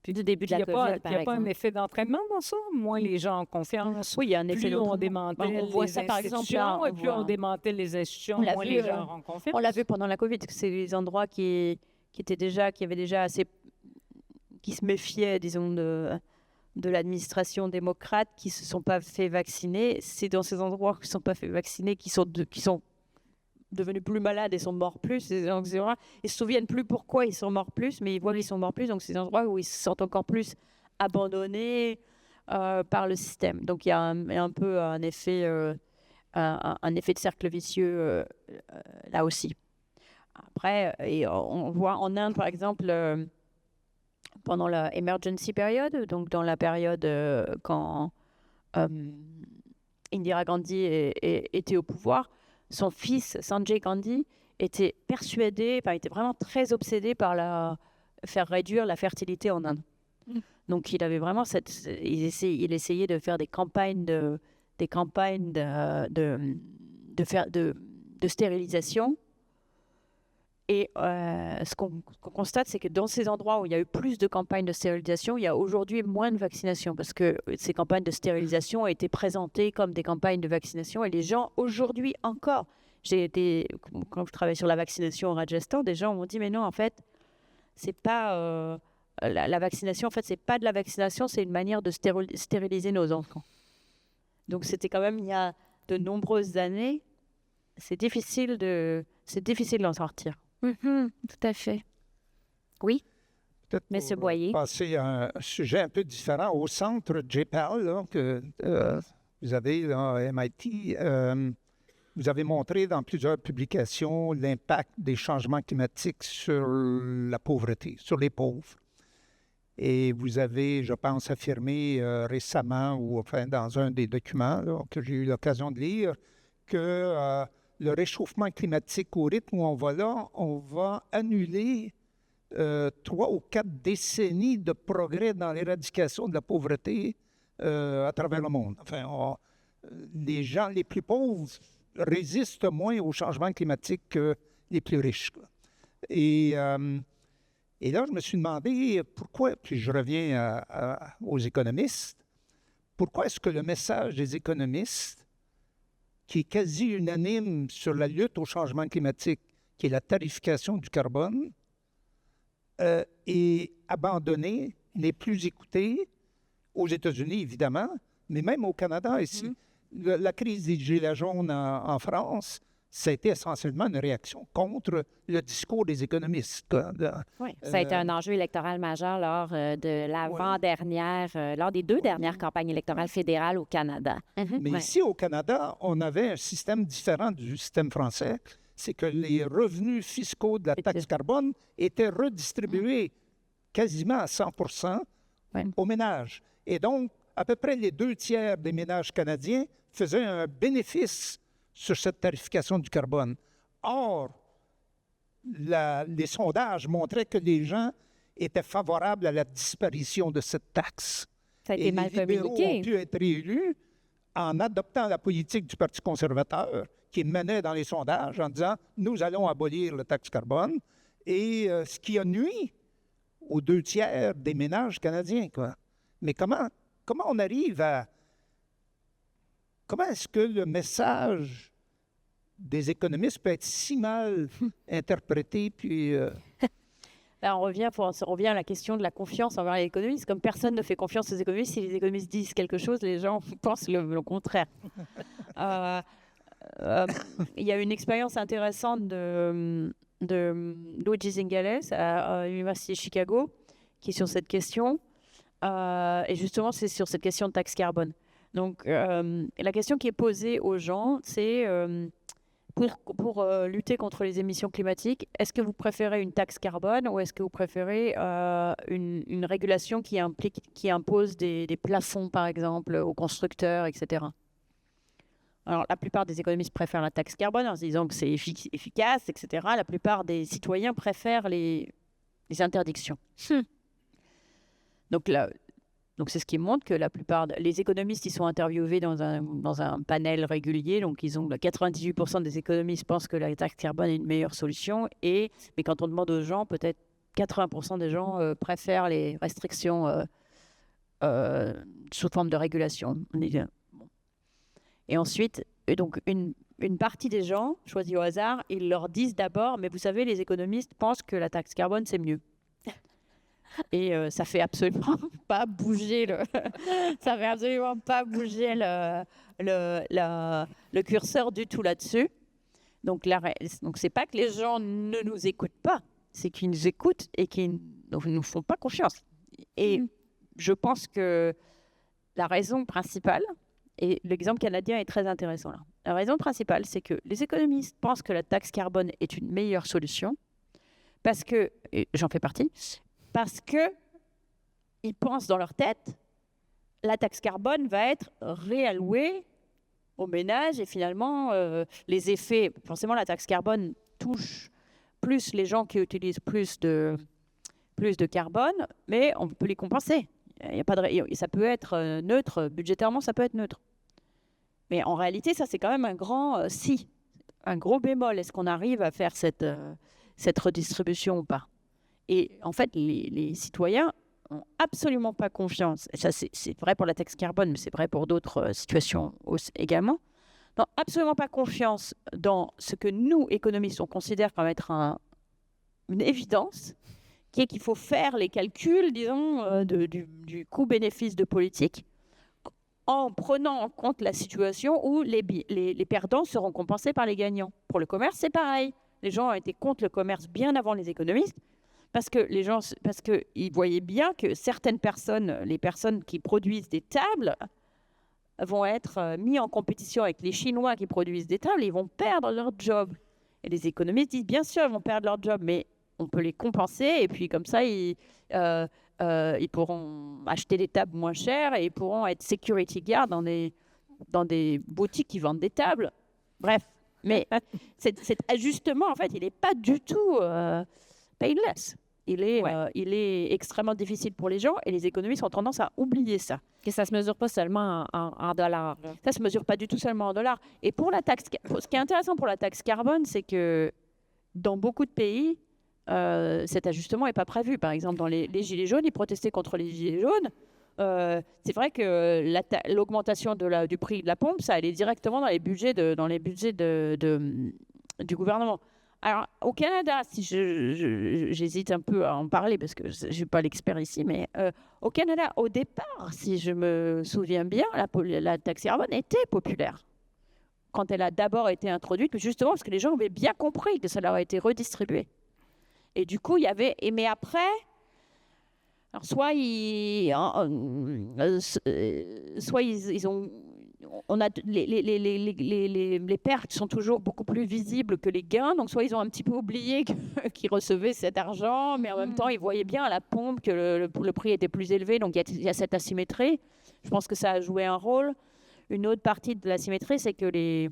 Du début de Il la n'y a COVID, par pas un exemple. effet d'entraînement dans ça? Moins les gens ont confiance. Oui, il y a un effet Plus on d'entraînement. démantèle On voit les ça, par exemple, institutions, là, et plus on démantèle les institutions, on l'a moins vu, les gens auront confiance. on l'a vu pendant la Covid, que c'est des endroits qui avaient déjà assez, qui se méfiaient, disons, de l'administration démocrate, qui se sont pas fait vacciner. C'est dans ces endroits qui ne sont pas fait vacciner qui sont devenus plus malades et sont morts plus. Donc, ils se souviennent plus pourquoi ils sont morts plus, mais ils voient qu'ils sont morts plus. Donc, c'est des endroits où ils se sentent encore plus abandonnés par le système. Donc, il y a un peu un effet de cercle vicieux là aussi. Après, et on voit en Inde, par exemple, pendant la emergency period, donc dans la période quand Indira Gandhi était au pouvoir, son fils Sanjay Gandhi était était vraiment très obsédé par faire réduire la fertilité en Inde. Donc il avait vraiment il essayait de faire des campagnes de stérilisation. Et ce qu'on constate, c'est que dans ces endroits où il y a eu plus de campagnes de stérilisation, il y a aujourd'hui moins de vaccination parce que ces campagnes de stérilisation ont été présentées comme des campagnes de vaccination et les gens, aujourd'hui encore, quand je travaille sur la vaccination au Rajasthan, des gens m'ont dit mais non, en fait, c'est pas la vaccination, en fait, c'est pas de la vaccination, c'est une manière de stériliser nos enfants. Donc c'était quand même il y a de nombreuses années, c'est difficile d'en sortir. Tout à fait. Oui, Peut-être Monsieur pour, Boyer. passer à un sujet un peu différent. Au centre JPAL, là, que vous avez là, à MIT, vous avez montré dans plusieurs publications l'impact des changements climatiques sur la pauvreté, sur les pauvres. Et vous avez, je pense, affirmé récemment, ou enfin dans un des documents là, que j'ai eu l'occasion de lire, que le réchauffement climatique, au rythme où on va là, on va annuler 3 ou 4 décennies de progrès dans l'éradication de la pauvreté à travers le monde. Enfin, les gens les plus pauvres résistent moins au changement climatique que les plus riches, quoi. Et là, je me suis demandé pourquoi, puis je reviens aux économistes, pourquoi est-ce que le message des économistes, qui est quasi unanime sur la lutte au changement climatique, qui est la tarification du carbone, est abandonné, n'est plus écouté aux États-Unis, évidemment, mais même au Canada ici. La crise des Gilets jaunes en France, ça a été essentiellement une réaction contre le discours des économistes. Oui, ça a été un enjeu électoral majeur lors de l'avant-dernière, lors des 2 dernières campagnes électorales fédérales au Canada. Mais ici, au Canada, on avait un système différent du système français. C'est que les revenus fiscaux de la taxe carbone étaient redistribués quasiment à 100 aux ménages. Et donc, à peu près les 2/3 des ménages canadiens faisaient un bénéfice sur cette tarification du carbone. Or, les sondages montraient que les gens étaient favorables à la disparition de cette taxe. Ça a été mal les libéraux communiqué. ont pu être réélus en adoptant la politique du Parti conservateur qui menait dans les sondages en disant « nous allons abolir la taxe carbone » et ce qui a nui aux 2/3 des ménages canadiens, quoi. Mais comment on arrive à... Comment est-ce que le message des économistes peut être si mal interprété, puis... Là, on revient à la question de la confiance envers les économistes. Comme personne ne fait confiance aux économistes, si les économistes disent quelque chose, les gens pensent le contraire. Il y a une expérience intéressante de Luigi Zingales à l'Université de Chicago qui est sur cette question. Et justement, c'est sur cette question de taxe carbone. Donc, la question qui est posée aux gens, c'est pour lutter contre les émissions climatiques, est-ce que vous préférez une taxe carbone ou est-ce que vous préférez une régulation qui impose des plafonds, par exemple, aux constructeurs, etc. Alors, la plupart des économistes préfèrent la taxe carbone en se disant que c'est efficace, etc. La plupart des citoyens préfèrent les interdictions. Donc, là, Donc, c'est ce qui montre que la plupart les économistes, ils sont interviewés dans un panel régulier. Donc, 98% des économistes pensent que la taxe carbone est une meilleure solution. Mais quand on demande aux gens, peut-être 80% des gens préfèrent les restrictions sous forme de régulation. Et ensuite, donc une partie des gens, choisis au hasard, ils leur disent d'abord, mais vous savez, les économistes pensent que la taxe carbone, c'est mieux. Et ça fait absolument pas bouger ça fait absolument pas bouger le curseur du tout là-dessus. Donc c'est pas que les gens ne nous écoutent pas, c'est qu'ils nous écoutent et qu'ils ne nous font pas confiance. Et je pense que la raison principale, et l'exemple canadien est très intéressant là. La raison principale, c'est que les économistes pensent que la taxe carbone est une meilleure solution parce que, et j'en fais partie, parce que ils pensent dans leur tête, la taxe carbone va être réallouée aux ménages et finalement, les effets, forcément la taxe carbone touche plus les gens qui utilisent plus de carbone, mais on peut les compenser. Ça peut être neutre, budgétairement, ça peut être neutre. Mais en réalité, ça, c'est quand même un gros bémol. Est-ce qu'on arrive à faire cette redistribution ou pas? Et en fait, les citoyens n'ont absolument pas confiance. Et ça, c'est vrai pour la taxe carbone, mais c'est vrai pour d'autres situations également. N'ont absolument pas confiance dans ce que nous, économistes, on considère comme être une évidence, qui est qu'il faut faire les calculs, disons, du coût-bénéfice de politique, en prenant en compte la situation où les perdants seront compensés par les gagnants. Pour le commerce, c'est pareil. Les gens ont été contre le commerce bien avant les économistes, parce qu'ils voyaient bien que certaines personnes, les personnes qui produisent des tables, vont être mis en compétition avec les Chinois qui produisent des tables, et ils vont perdre leur job. Et les économistes disent, bien sûr, ils vont perdre leur job, mais on peut les compenser, et puis comme ça, ils pourront acheter des tables moins chères, et ils pourront être security guard dans des boutiques qui vendent des tables. Bref, mais cet ajustement, en fait, il n'est pas du tout painless. Il est extrêmement difficile pour les gens, et les économistes ont tendance à oublier ça. Que ça ne se mesure pas seulement en dollars. Là. Ça ne se mesure pas du tout seulement en dollars. Et pour la taxe, ce qui est intéressant pour la taxe carbone, c'est que dans beaucoup de pays, cet ajustement n'est pas prévu. Par exemple, dans les Gilets jaunes, ils protestaient contre les Gilets jaunes. C'est vrai que l'augmentation du prix de la pompe, ça allait directement dans les budgets du gouvernement. Alors, au Canada, si j'hésite un peu à en parler parce que je ne suis pas l'expert ici, mais au Canada, au départ, si je me souviens bien, la taxe carbone était populaire quand elle a d'abord été introduite, justement parce que les gens avaient bien compris que ça leur a été redistribué. Et du coup, il y avait... Mais après, alors soit ils ont... On a les pertes sont toujours beaucoup plus visibles que les gains, donc soit ils ont un petit peu oublié qu'ils recevaient cet argent, mais en même temps ils voyaient bien à la pompe que le prix était plus élevé, donc il y a cette asymétrie. Je pense que ça a joué un rôle. Une autre partie de l'asymétrie, c'est que les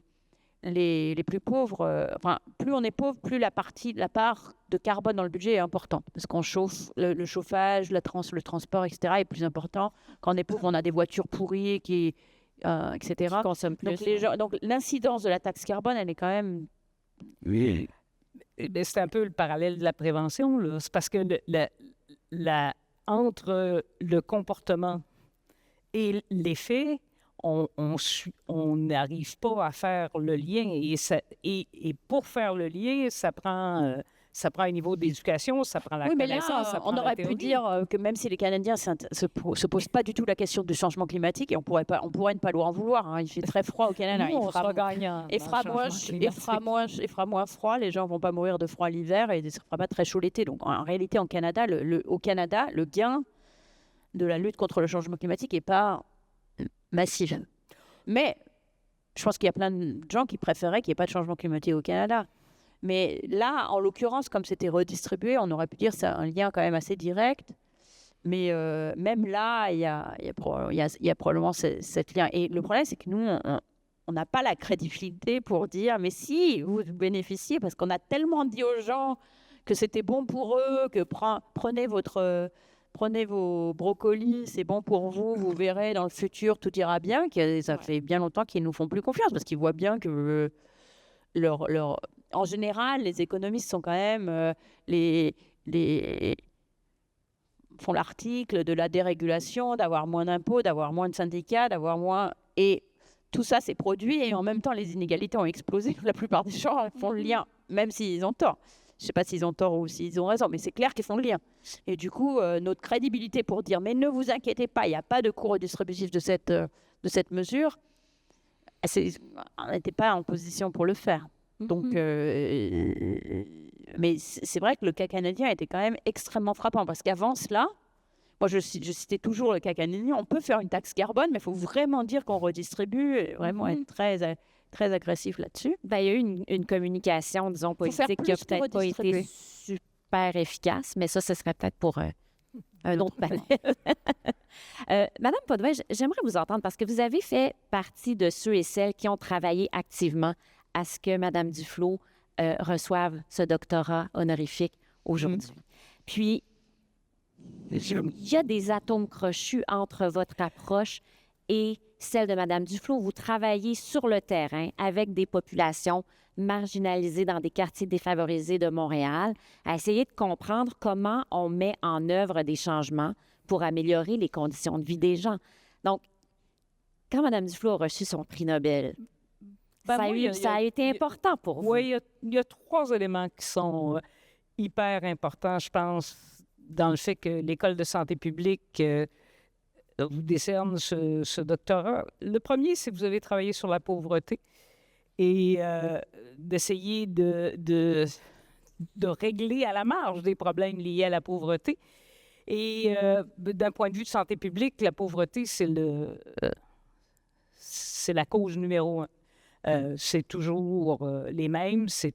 plus pauvres, plus on est pauvre, plus la part de carbone dans le budget est importante, parce qu'on chauffe, le chauffage, le transport, etc. est plus important. Quand on est pauvre, on a des voitures pourries etc. Consomme plus. Donc l'incidence de la taxe carbone, elle est quand même... Oui. C'est un peu le parallèle de la prévention, là. C'est parce que entre le comportement et l'effet, on n'arrive pas à faire le lien. Et pour faire le lien, ça prend un niveau d'éducation, ça prend la connaissance. Mais là, on aurait pu dire que même si les Canadiens ne se posent pas du tout la question du changement climatique, et on pourrait ne pas leur en vouloir. Hein. Il fait très froid au Canada. Nous, on sera gagnant. Il fera moins froid. Les gens ne vont pas mourir de froid l'hiver et il ne fera pas très chaud l'été. Donc en réalité, au Canada, le gain de la lutte contre le changement climatique n'est pas massif. Mais je pense qu'il y a plein de gens qui préféraient qu'il n'y ait pas de changement climatique au Canada. Mais là, en l'occurrence, comme c'était redistribué, on aurait pu dire que c'est un lien quand même assez direct. Mais même là, il y a probablement ce lien. Et le problème, c'est que nous, on n'a pas la crédibilité pour dire « mais si, vous bénéficiez », parce qu'on a tellement dit aux gens que c'était bon pour eux, que prenez votre prenez vos brocolis, c'est bon pour vous, vous verrez dans le futur, tout ira bien, ça fait bien longtemps qu'ils ne nous font plus confiance parce qu'ils voient bien que en général, les économistes sont quand même font l'article de la dérégulation, d'avoir moins d'impôts, d'avoir moins de syndicats, d'avoir moins... Et tout ça s'est produit et en même temps, les inégalités ont explosé. La plupart des gens font le lien, même s'ils ont tort. Je ne sais pas s'ils ont tort ou s'ils ont raison, mais c'est clair qu'ils font le lien. Et du coup, notre crédibilité pour dire « mais ne vous inquiétez pas, il n'y a pas de coût redistributif de cette mesure », on n'était pas en position pour le faire. Donc, mais c'est vrai que le cas canadien était quand même extrêmement frappant parce qu'avant cela, moi je citais toujours le cas canadien, on peut faire une taxe carbone, mais il faut vraiment dire qu'on redistribue, et vraiment être très, très agressif là-dessus. Ben, il y a eu une communication, disons, politique qui n'a peut-être pas été super efficace, mais ça, ce serait peut-être pour un autre panel. Madame Podvin, j'aimerais vous entendre parce que vous avez fait partie de ceux et celles qui ont travaillé activement à ce que Madame Duflot reçoive ce doctorat honorifique aujourd'hui. Puis, il y a des atomes crochus entre votre approche et celle de Mme Duflot. Vous travaillez sur le terrain avec des populations marginalisées dans des quartiers défavorisés de Montréal, à essayer de comprendre comment on met en œuvre des changements pour améliorer les conditions de vie des gens. Donc, quand Mme Duflot a reçu son prix Nobel, ça a été important pour vous. Oui, il y a 3 éléments qui sont hyper importants, je pense, dans le fait que l'École de santé publique vous décerne ce doctorat. Le premier, c'est que vous avez travaillé sur la pauvreté et d'essayer de régler à la marge des problèmes liés à la pauvreté. Et d'un point de vue de santé publique, la pauvreté, c'est la cause numéro 1. C'est toujours les mêmes, c'est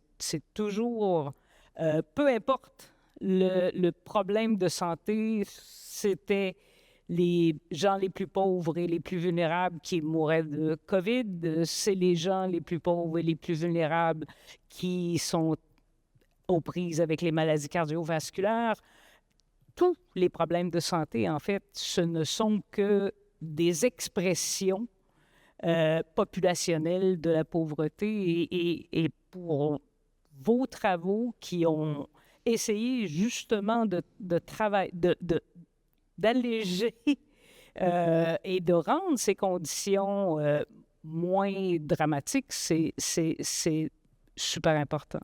toujours, peu importe le problème de santé, c'était les gens les plus pauvres et les plus vulnérables qui mouraient de COVID, c'est les gens les plus pauvres et les plus vulnérables qui sont aux prises avec les maladies cardiovasculaires. Tous les problèmes de santé, en fait, ce ne sont que des expressions populationnelle de la pauvreté et pour vos travaux qui ont essayé justement d'alléger et de rendre ces conditions moins dramatiques, c'est super important.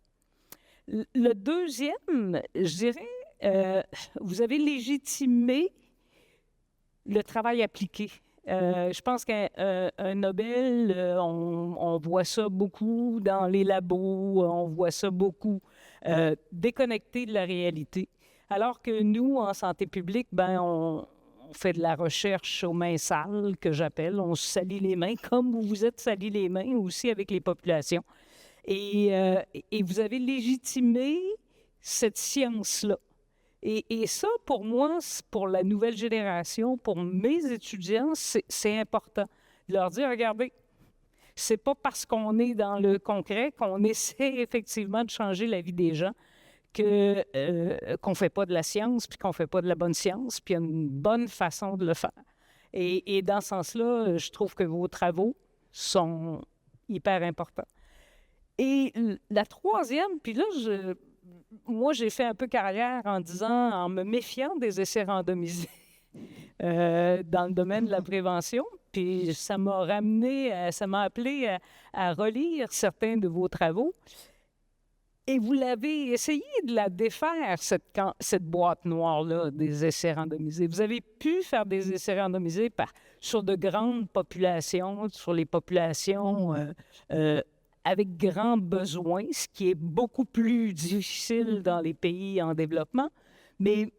Le deuxième, je dirais, vous avez légitimé le travail appliqué. Je pense qu'un Nobel, on voit ça beaucoup dans les labos, on voit ça beaucoup déconnecté de la réalité. Alors que nous, en santé publique, on fait de la recherche aux mains sales, que j'appelle. On se salit les mains, comme vous vous êtes sali les mains aussi avec les populations. Et vous avez légitimé cette science-là. Et ça, pour moi, pour la nouvelle génération, pour mes étudiants, c'est important de leur dire, regardez, c'est pas parce qu'on est dans le concret qu'on essaie effectivement de changer la vie des gens qu'on fait pas de la science, puis qu'on fait pas de la bonne science, puis il y a une bonne façon de le faire. Et dans ce sens-là, je trouve que vos travaux sont hyper importants. Et la troisième, puis là, moi, j'ai fait un peu carrière en me méfiant des essais randomisés dans le domaine de la prévention. Puis ça m'a appelé à relire certains de vos travaux. Et vous l'avez essayé de la défaire, cette boîte noire-là des essais randomisés. Vous avez pu faire des essais randomisés sur de grandes populations, sur les populations avec grands besoins, ce qui est beaucoup plus difficile dans les pays en développement. Mais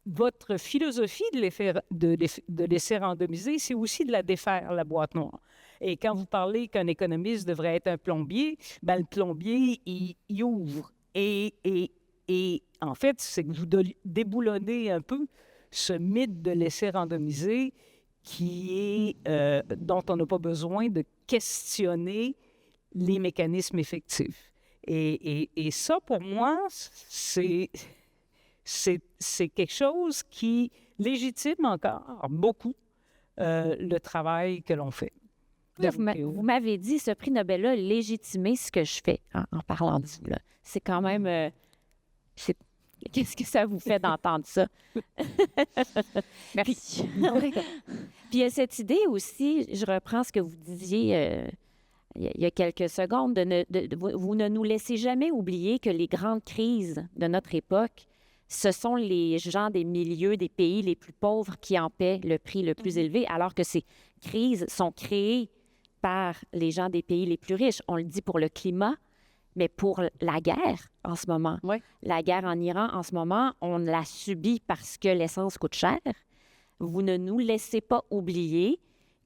votre philosophie de laisser randomiser, c'est aussi de la défaire, la boîte noire. Et quand vous parlez qu'un économiste devrait être un plombier, le plombier, il ouvre. Et en fait, c'est que vous déboulonnez un peu ce mythe de laisser randomiser dont on n'a pas besoin de questionner les mécanismes effectifs. Et ça, pour moi, c'est c'est quelque chose qui légitime encore beaucoup le travail que l'on fait. Là, vous m'avez dit, ce prix Nobel-là a légitimé ce que je fais en parlant de vous. Là. C'est quand même... Qu'est-ce que ça vous fait d'entendre ça? Merci. Puis il y a cette idée aussi, je reprends ce que vous disiez il y a quelques secondes, vous ne nous laissez jamais oublier que les grandes crises de notre époque, ce sont les gens des milieux, des pays les plus pauvres qui en paient le prix le plus élevé, alors que ces crises sont créées par les gens des pays les plus riches. On le dit pour le climat, mais pour la guerre en ce moment. Oui. La guerre en Iran en ce moment, on la subit parce que l'essence coûte cher. Vous ne nous laissez pas oublier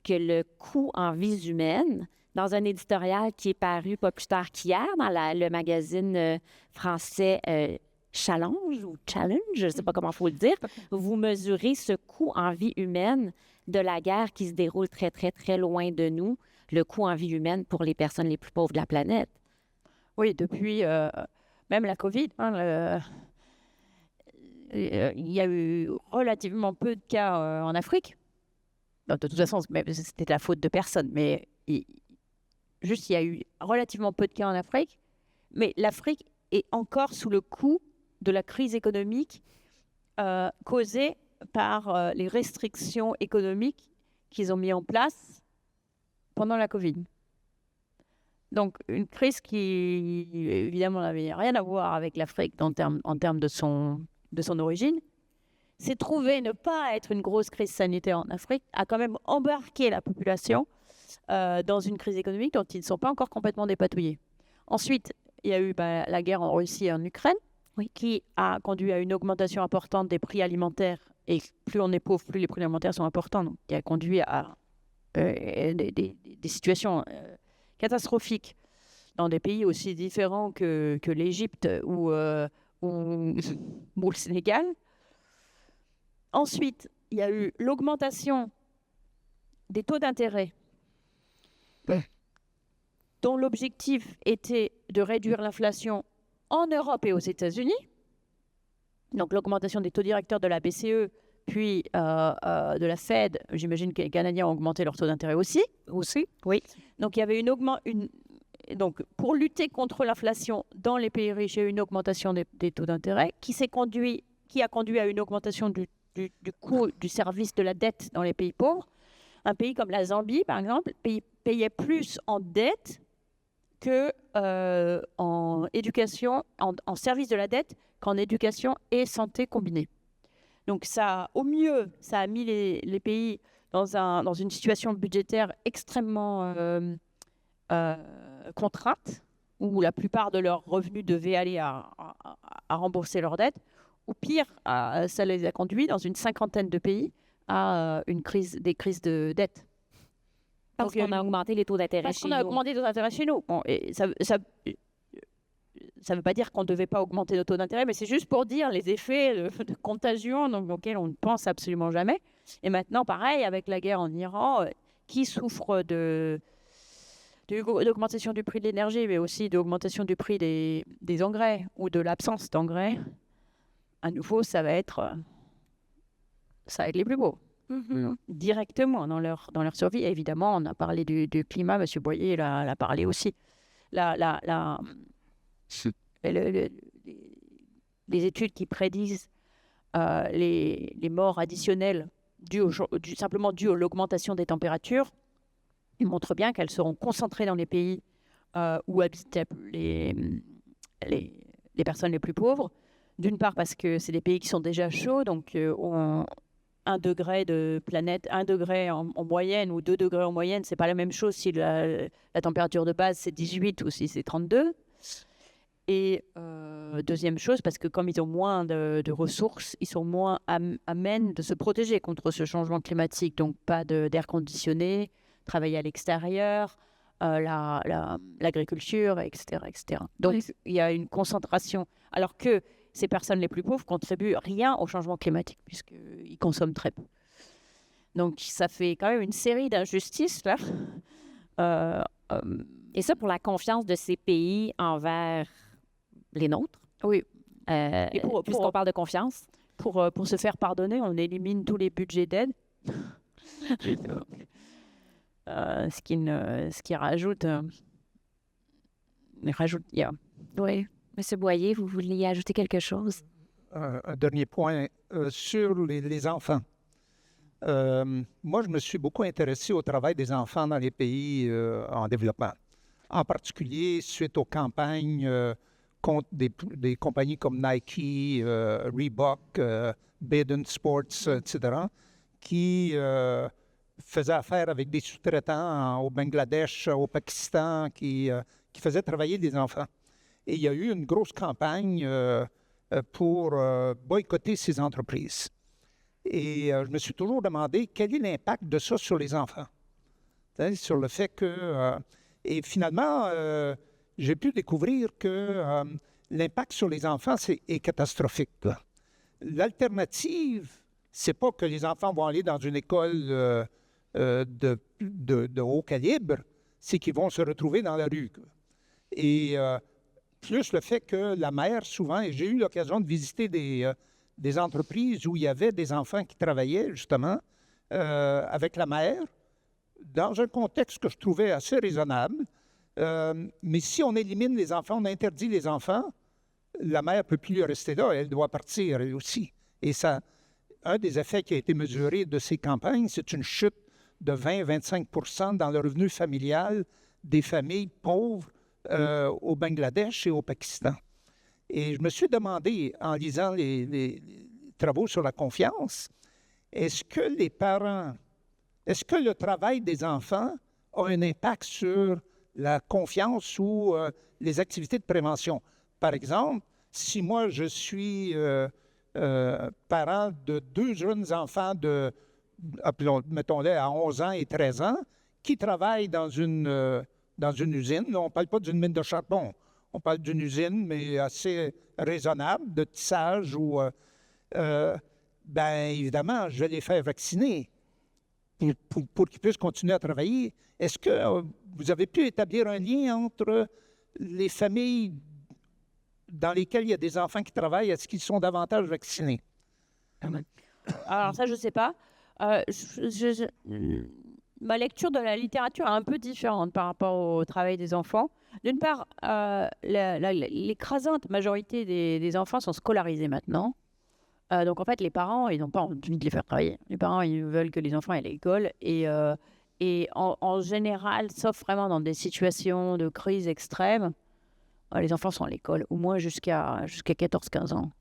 que le coût en vies humaines, dans un éditorial qui est paru pas plus tard qu'hier dans le magazine français Challenge ou Challenge, je ne sais pas comment il faut le dire, vous mesurez ce coût en vie humaine de la guerre qui se déroule très, très, très loin de nous, le coût en vie humaine pour les personnes les plus pauvres de la planète. Oui, depuis même la COVID, il y a eu relativement peu de cas en Afrique. De toute façon, c'était la faute de personne, mais juste il y a eu relativement peu de cas en Afrique. Mais l'Afrique est encore sous le coup de la crise économique causée par les restrictions économiques qu'ils ont mis en place pendant la COVID. Donc, une crise qui, évidemment, n'avait rien à voir avec l'Afrique en termes de son origine, s'est trouvée ne pas être une grosse crise sanitaire en Afrique, a quand même embarqué la population dans une crise économique dont ils ne sont pas encore complètement dépatouillés. Ensuite, il y a eu la guerre en Russie et en Ukraine, qui a conduit à une augmentation importante des prix alimentaires. Et plus on est pauvre, plus les prix alimentaires sont importants. Donc, qui a conduit à des situations catastrophiques dans des pays aussi différents que l'Égypte ou le Sénégal. Ensuite, il y a eu l'augmentation des taux d'intérêt dont l'objectif était de réduire l'inflation en Europe et aux États-Unis. Donc l'augmentation des taux directeurs de la BCE, puis de la Fed. J'imagine que les Canadiens ont augmenté leur taux d'intérêt aussi. Oui. Donc il y avait donc pour lutter contre l'inflation dans les pays riches, il y a eu une augmentation des taux d'intérêt qui a conduit à une augmentation du coût du service de la dette dans les pays pauvres. Un pays comme la Zambie, par exemple, payait plus en dette que en éducation, en service de la dette, qu'en éducation et santé combinées. Donc au mieux, ça a mis les pays dans une situation budgétaire extrêmement contrainte, où la plupart de leurs revenus devaient aller à rembourser leurs dettes. Ou pire, ça les a conduits dans une cinquantaine de pays à des crises de dette. Parce qu'on a augmenté les taux d'intérêt chez nous. Parce qu'on a augmenté les taux d'intérêt chez nous. Bon, et ça ne veut pas dire qu'on ne devait pas augmenter nos taux d'intérêt, mais c'est juste pour dire les effets de contagion auxquels on ne pense absolument jamais. Et maintenant, pareil, avec la guerre en Iran, qui souffre d'augmentation du prix de l'énergie, mais aussi d'augmentation du prix des engrais ou de l'absence d'engrais, à nouveau, ça va être les plus beaux. Directement dans leur survie. Et évidemment, on a parlé du climat, M. Boyer l'a parlé aussi. Les études qui prédisent les morts additionnelles simplement dues à l'augmentation des températures, ils montrent bien qu'elles seront concentrées dans les pays où habitent les personnes les plus pauvres. D'une part parce que c'est des pays qui sont déjà chauds, donc ont 1 degré de planète, 1 degré en moyenne ou 2 degrés en moyenne, c'est pas la même chose si la température de base c'est 18 ou si c'est 32. Et deuxième chose, parce que comme ils ont moins de ressources, ils sont moins amènes de se protéger contre ce changement climatique. Donc pas d'air conditionné, travailler à l'extérieur, l'agriculture, etc., etc. Donc il y a une concentration. Alors que ces personnes les plus pauvres contribuent rien au changement climatique, puisqu'ils consomment très peu. Donc ça fait quand même une série d'injustices, là. Et ça pour la confiance de ces pays envers les nôtres. Oui. Et puisqu'on parle de confiance. Pour se faire pardonner, on élimine tous les budgets d'aide. Ce qui rajoute... Oui. Monsieur Boyer, vous vouliez ajouter quelque chose? Un dernier point sur les enfants. Moi, je me suis beaucoup intéressé au travail des enfants dans les pays en développement. En particulier, suite aux campagnes contre des compagnies comme Nike, Reebok, Baden Sports, etc., qui faisaient affaire avec des sous-traitants au Bangladesh, au Pakistan, qui faisaient travailler des enfants. Et il y a eu une grosse campagne pour boycotter ces entreprises. Et je me suis toujours demandé quel est l'impact de ça sur les enfants. Sur le fait que... et finalement, j'ai pu découvrir que l'impact sur les enfants est catastrophique. L'alternative, c'est pas que les enfants vont aller dans une école de haut calibre, c'est qu'ils vont se retrouver dans la rue. Et plus le fait que la mère, souvent, et j'ai eu l'occasion de visiter des entreprises où il y avait des enfants qui travaillaient, justement, avec la mère, dans un contexte que je trouvais assez raisonnable. Mais si on élimine les enfants, on interdit les enfants, la mère ne peut plus rester là, elle doit partir, elle aussi. Et ça, un des effets qui a été mesuré de ces campagnes, c'est une chute de 20-25 % dans le revenu familial des familles pauvres au Bangladesh et au Pakistan. Et je me suis demandé, en lisant les travaux sur la confiance, est-ce que le travail des enfants a un impact sur la confiance ou les activités de prévention? Par exemple, si moi je suis parent de 2 jeunes enfants mettons-les à 11 ans et 13 ans, qui travaillent dans une usine, là, on ne parle pas d'une mine de charbon, on parle d'une usine, mais assez raisonnable, de tissage, ou bien évidemment, je vais les faire vacciner pour qu'ils puissent continuer à travailler. Est-ce que vous avez pu établir un lien entre les familles dans lesquelles il y a des enfants qui travaillent, est-ce qu'ils sont davantage vaccinés? Alors ça, je ne sais pas. Ma lecture de la littérature est un peu différente par rapport au travail des enfants. D'une part, l'écrasante majorité des enfants sont scolarisés maintenant. Donc en fait, les parents, ils n'ont pas envie de les faire travailler. Les parents, ils veulent que les enfants aient l'école. Et en général, sauf vraiment dans des situations de crise extrême, les enfants sont à l'école, au moins jusqu'à 14-15 ans.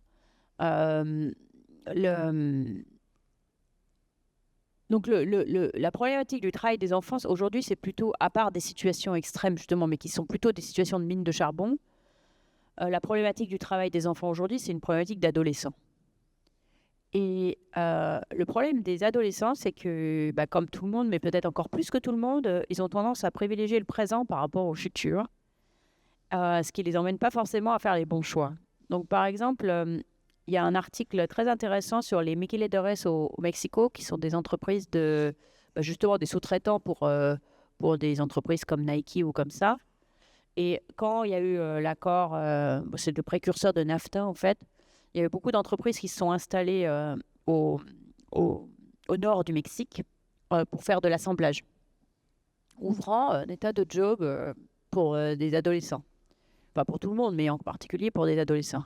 Donc la problématique du travail des enfants, aujourd'hui, c'est plutôt, à part des situations extrêmes, justement, mais qui sont plutôt des situations de mine de charbon, la problématique du travail des enfants aujourd'hui, c'est une problématique d'adolescents. Et le problème des adolescents, c'est que, comme tout le monde, mais peut-être encore plus que tout le monde, ils ont tendance à privilégier le présent par rapport au futur, ce qui ne les emmène pas forcément à faire les bons choix. Donc, par exemple, il y a un article très intéressant sur les maquiladores au Mexico, qui sont des entreprises justement des sous-traitants pour des entreprises comme Nike ou comme ça. Et quand il y a eu l'accord, c'est le précurseur de NAFTA en fait, il y avait beaucoup d'entreprises qui se sont installées au nord du Mexique pour faire de l'assemblage, ouvrant des tas de jobs pour des adolescents. Pas pour tout le monde, mais en particulier pour des adolescents.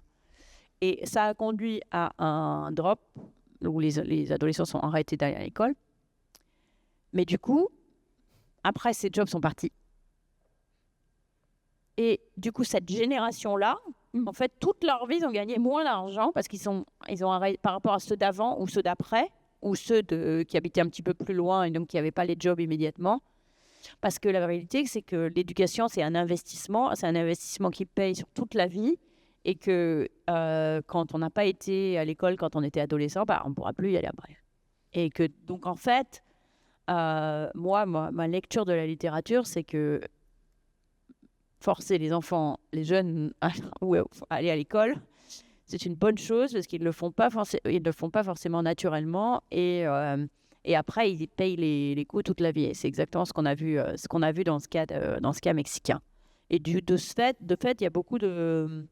Et ça a conduit à un drop où les adolescents sont arrêtés d'aller à l'école. Mais du coup, après, ces jobs sont partis. Et du coup, cette génération-là, en fait, toute leur vie, ils ont gagné moins d'argent parce ils ont arrêté par rapport à ceux d'avant ou ceux d'après, ou ceux qui habitaient un petit peu plus loin et donc qui n'avaient pas les jobs immédiatement. Parce que la réalité, c'est que l'éducation, c'est un investissement qui paye sur toute la vie. Et que quand on n'a pas été à l'école quand on était adolescent, on ne pourra plus y aller après. Et que donc en fait, moi, ma lecture de la littérature, c'est que forcer les enfants, les jeunes à aller à l'école, c'est une bonne chose parce qu'ils ne le font pas forcément naturellement et après ils payent les coûts toute la vie. Et c'est exactement ce qu'on a vu dans ce cas mexicain. Et de fait, il y a beaucoup de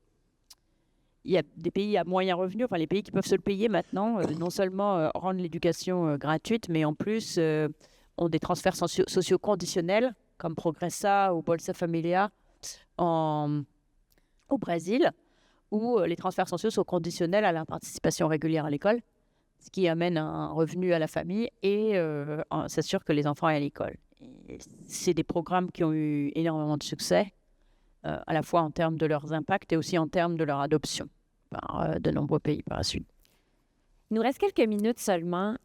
il y a des pays à moyen revenu, enfin les pays qui peuvent se le payer maintenant, non seulement rendent l'éducation gratuite, mais en plus ont des transferts sociaux conditionnels, comme Progressa ou Bolsa Familia au Brésil, où les transferts sociaux sont conditionnels à la participation régulière à l'école, ce qui amène un revenu à la famille et s'assure que les enfants aient à l'école. Et c'est des programmes qui ont eu énormément de succès, à la fois en termes de leurs impacts et aussi en termes de leur adoption par de nombreux pays par la suite. Il nous reste quelques minutes seulement.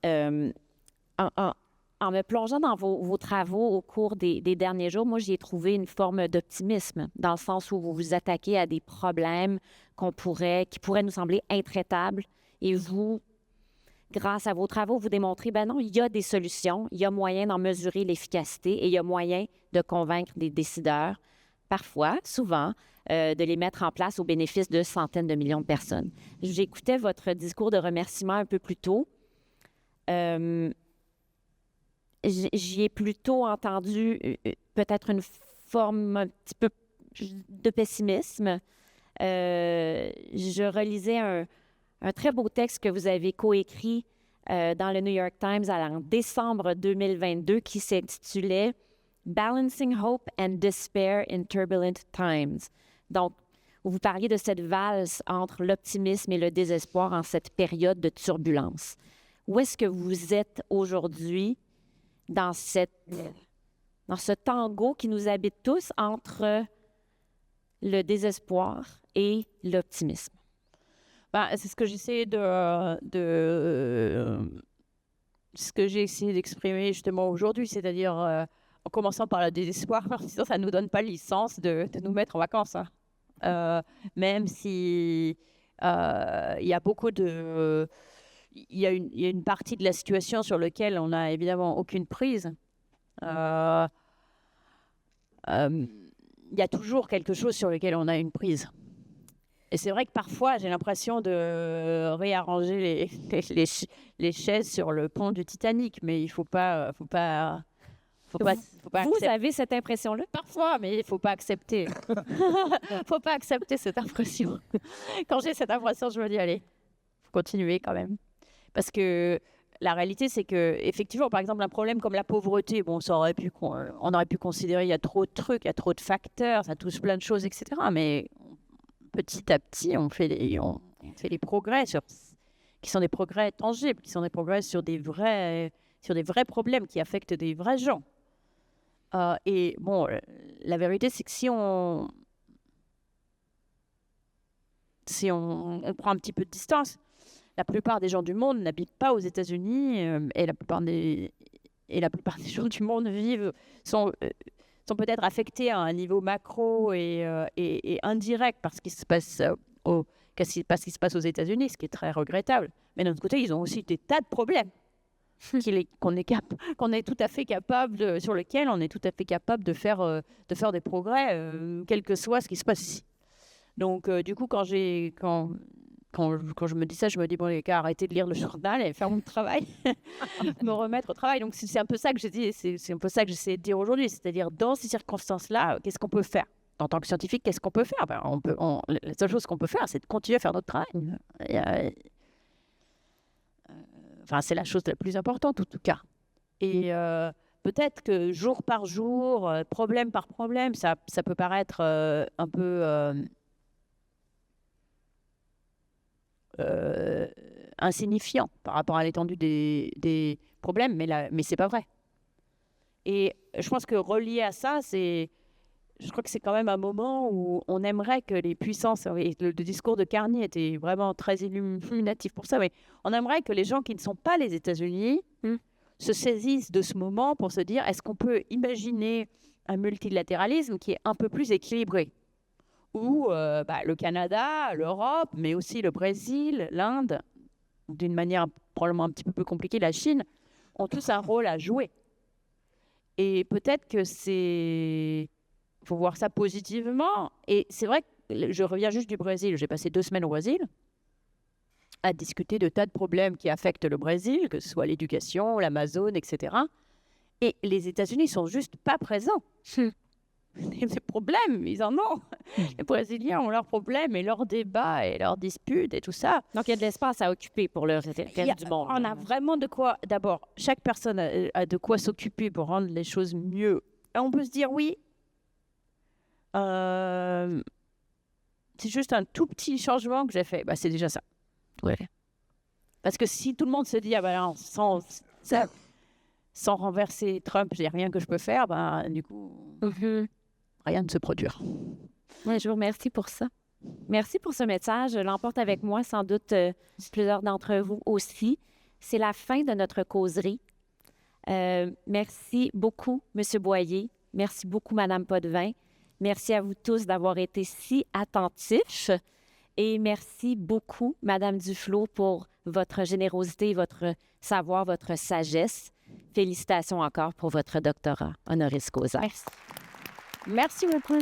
En me plongeant dans vos travaux au cours des derniers jours, moi, j'y ai trouvé une forme d'optimisme, dans le sens où vous vous attaquez à des problèmes qui pourraient nous sembler intraitables. Et vous, grâce à vos travaux, vous démontrez, ben non, il y a des solutions, il y a moyen d'en mesurer l'efficacité et il y a moyen de convaincre des décideurs, parfois, souvent, de les mettre en place au bénéfice de centaines de millions de personnes. J'écoutais votre discours de remerciement un peu plus tôt. J'y ai plutôt entendu peut-être une forme un petit peu de pessimisme. Je relisais un très beau texte que vous avez coécrit dans le New York Times en décembre 2022 qui s'intitulait « Balancing Hope and Despair in Turbulent Times ». Donc, vous parliez de cette valse entre l'optimisme et le désespoir en cette période de turbulence. Où est-ce que vous êtes aujourd'hui dans ce tango qui nous habite tous entre le désespoir et l'optimisme? C'est ce que j'essaie ce que j'ai essayé d'exprimer justement aujourd'hui, c'est-à-dire en commençant par le désespoir, sinon ça ne nous donne pas licence de nous mettre en vacances. Même si il y a beaucoup de... Il y a une partie de la situation sur laquelle on n'a évidemment aucune prise. Il y a toujours quelque chose sur lequel on a une prise. Et c'est vrai que parfois, j'ai l'impression de réarranger les chaises sur le pont du Titanic, mais il ne faut pas Vous avez cette impression-là? Parfois, mais il ne faut pas accepter. Il ne faut pas accepter cette impression. Quand j'ai cette impression, je me dis, allez, il faut continuer quand même. Parce que la réalité, c'est que effectivement, par exemple, un problème comme la pauvreté, bon, on aurait pu considérer il y a trop de trucs, il y a trop de facteurs, ça touche plein de choses, etc. Mais petit à petit, on fait des progrès qui sont des progrès tangibles, qui sont des progrès sur des vrais problèmes qui affectent des vrais gens. Et bon, la vérité, c'est que si on prend un petit peu de distance, la plupart des gens du monde n'habitent pas aux États-Unis et la plupart des gens du monde sont peut-être affectés à un niveau macro et indirect par ce qui se passe aux États-Unis, ce qui est très regrettable. Mais d'un autre côté, ils ont aussi des tas de problèmes qu'on est tout à fait capable sur lesquels on est tout à fait capable de faire des progrès, quel que soit ce qui se passe ici. Donc, du coup, quand je me dis ça, je me dis, bon, les gars, arrêtez de lire le journal et faire mon travail, me remettre au travail. Donc, c'est un peu ça que j'ai dit, c'est un peu ça que j'essaie de dire aujourd'hui. C'est-à-dire, dans ces circonstances-là, qu'est-ce qu'on peut faire? En tant que scientifique, qu'est-ce qu'on peut faire? La seule chose qu'on peut faire, c'est de continuer à faire notre travail. C'est la chose la plus importante, en tout cas. Et peut-être que jour par jour, problème par problème, ça peut paraître un peu... insignifiant par rapport à l'étendue des problèmes, mais c'est pas vrai. Et je pense que relié à ça, je crois que c'est quand même un moment où on aimerait que les puissances, et le discours de Carney était vraiment très illuminatif pour ça, mais on aimerait que les gens qui ne sont pas les États-Unis se saisissent de ce moment pour se dire, est-ce qu'on peut imaginer un multilatéralisme qui est un peu plus équilibré, où le Canada, l'Europe, mais aussi le Brésil, l'Inde, d'une manière probablement un petit peu plus compliquée, la Chine, ont tous un rôle à jouer. Et peut-être que faut voir ça positivement. Et c'est vrai que je reviens juste du Brésil. J'ai passé 2 semaines au Brésil à discuter de tas de problèmes qui affectent le Brésil, que ce soit l'éducation, l'Amazone, etc. Et les États-Unis sont juste pas présents. des problèmes, ils en ont. Les Brésiliens ont leurs problèmes et leurs débats et leurs disputes et tout ça. Donc, il y a de l'espace à occuper pour le reste du monde. On a vraiment de quoi, d'abord, chaque personne a de quoi s'occuper pour rendre les choses mieux. Et on peut se dire, oui, c'est juste un tout petit changement que j'ai fait. C'est déjà ça. Ouais. Parce que si tout le monde se dit, non, sans renverser Trump, il n'y a rien que je peux faire, du coup, rien ne se produira. Oui, je vous remercie pour ça. Merci pour ce message. Je l'emporte avec moi, sans doute plusieurs d'entre vous aussi. C'est la fin de notre causerie. Merci beaucoup, M. Boyer. Merci beaucoup, Mme Potvin. Merci à vous tous d'avoir été si attentifs. Et merci beaucoup, Mme Duflot, pour votre générosité, votre savoir, votre sagesse. Félicitations encore pour votre doctorat honoris causa. Merci beaucoup.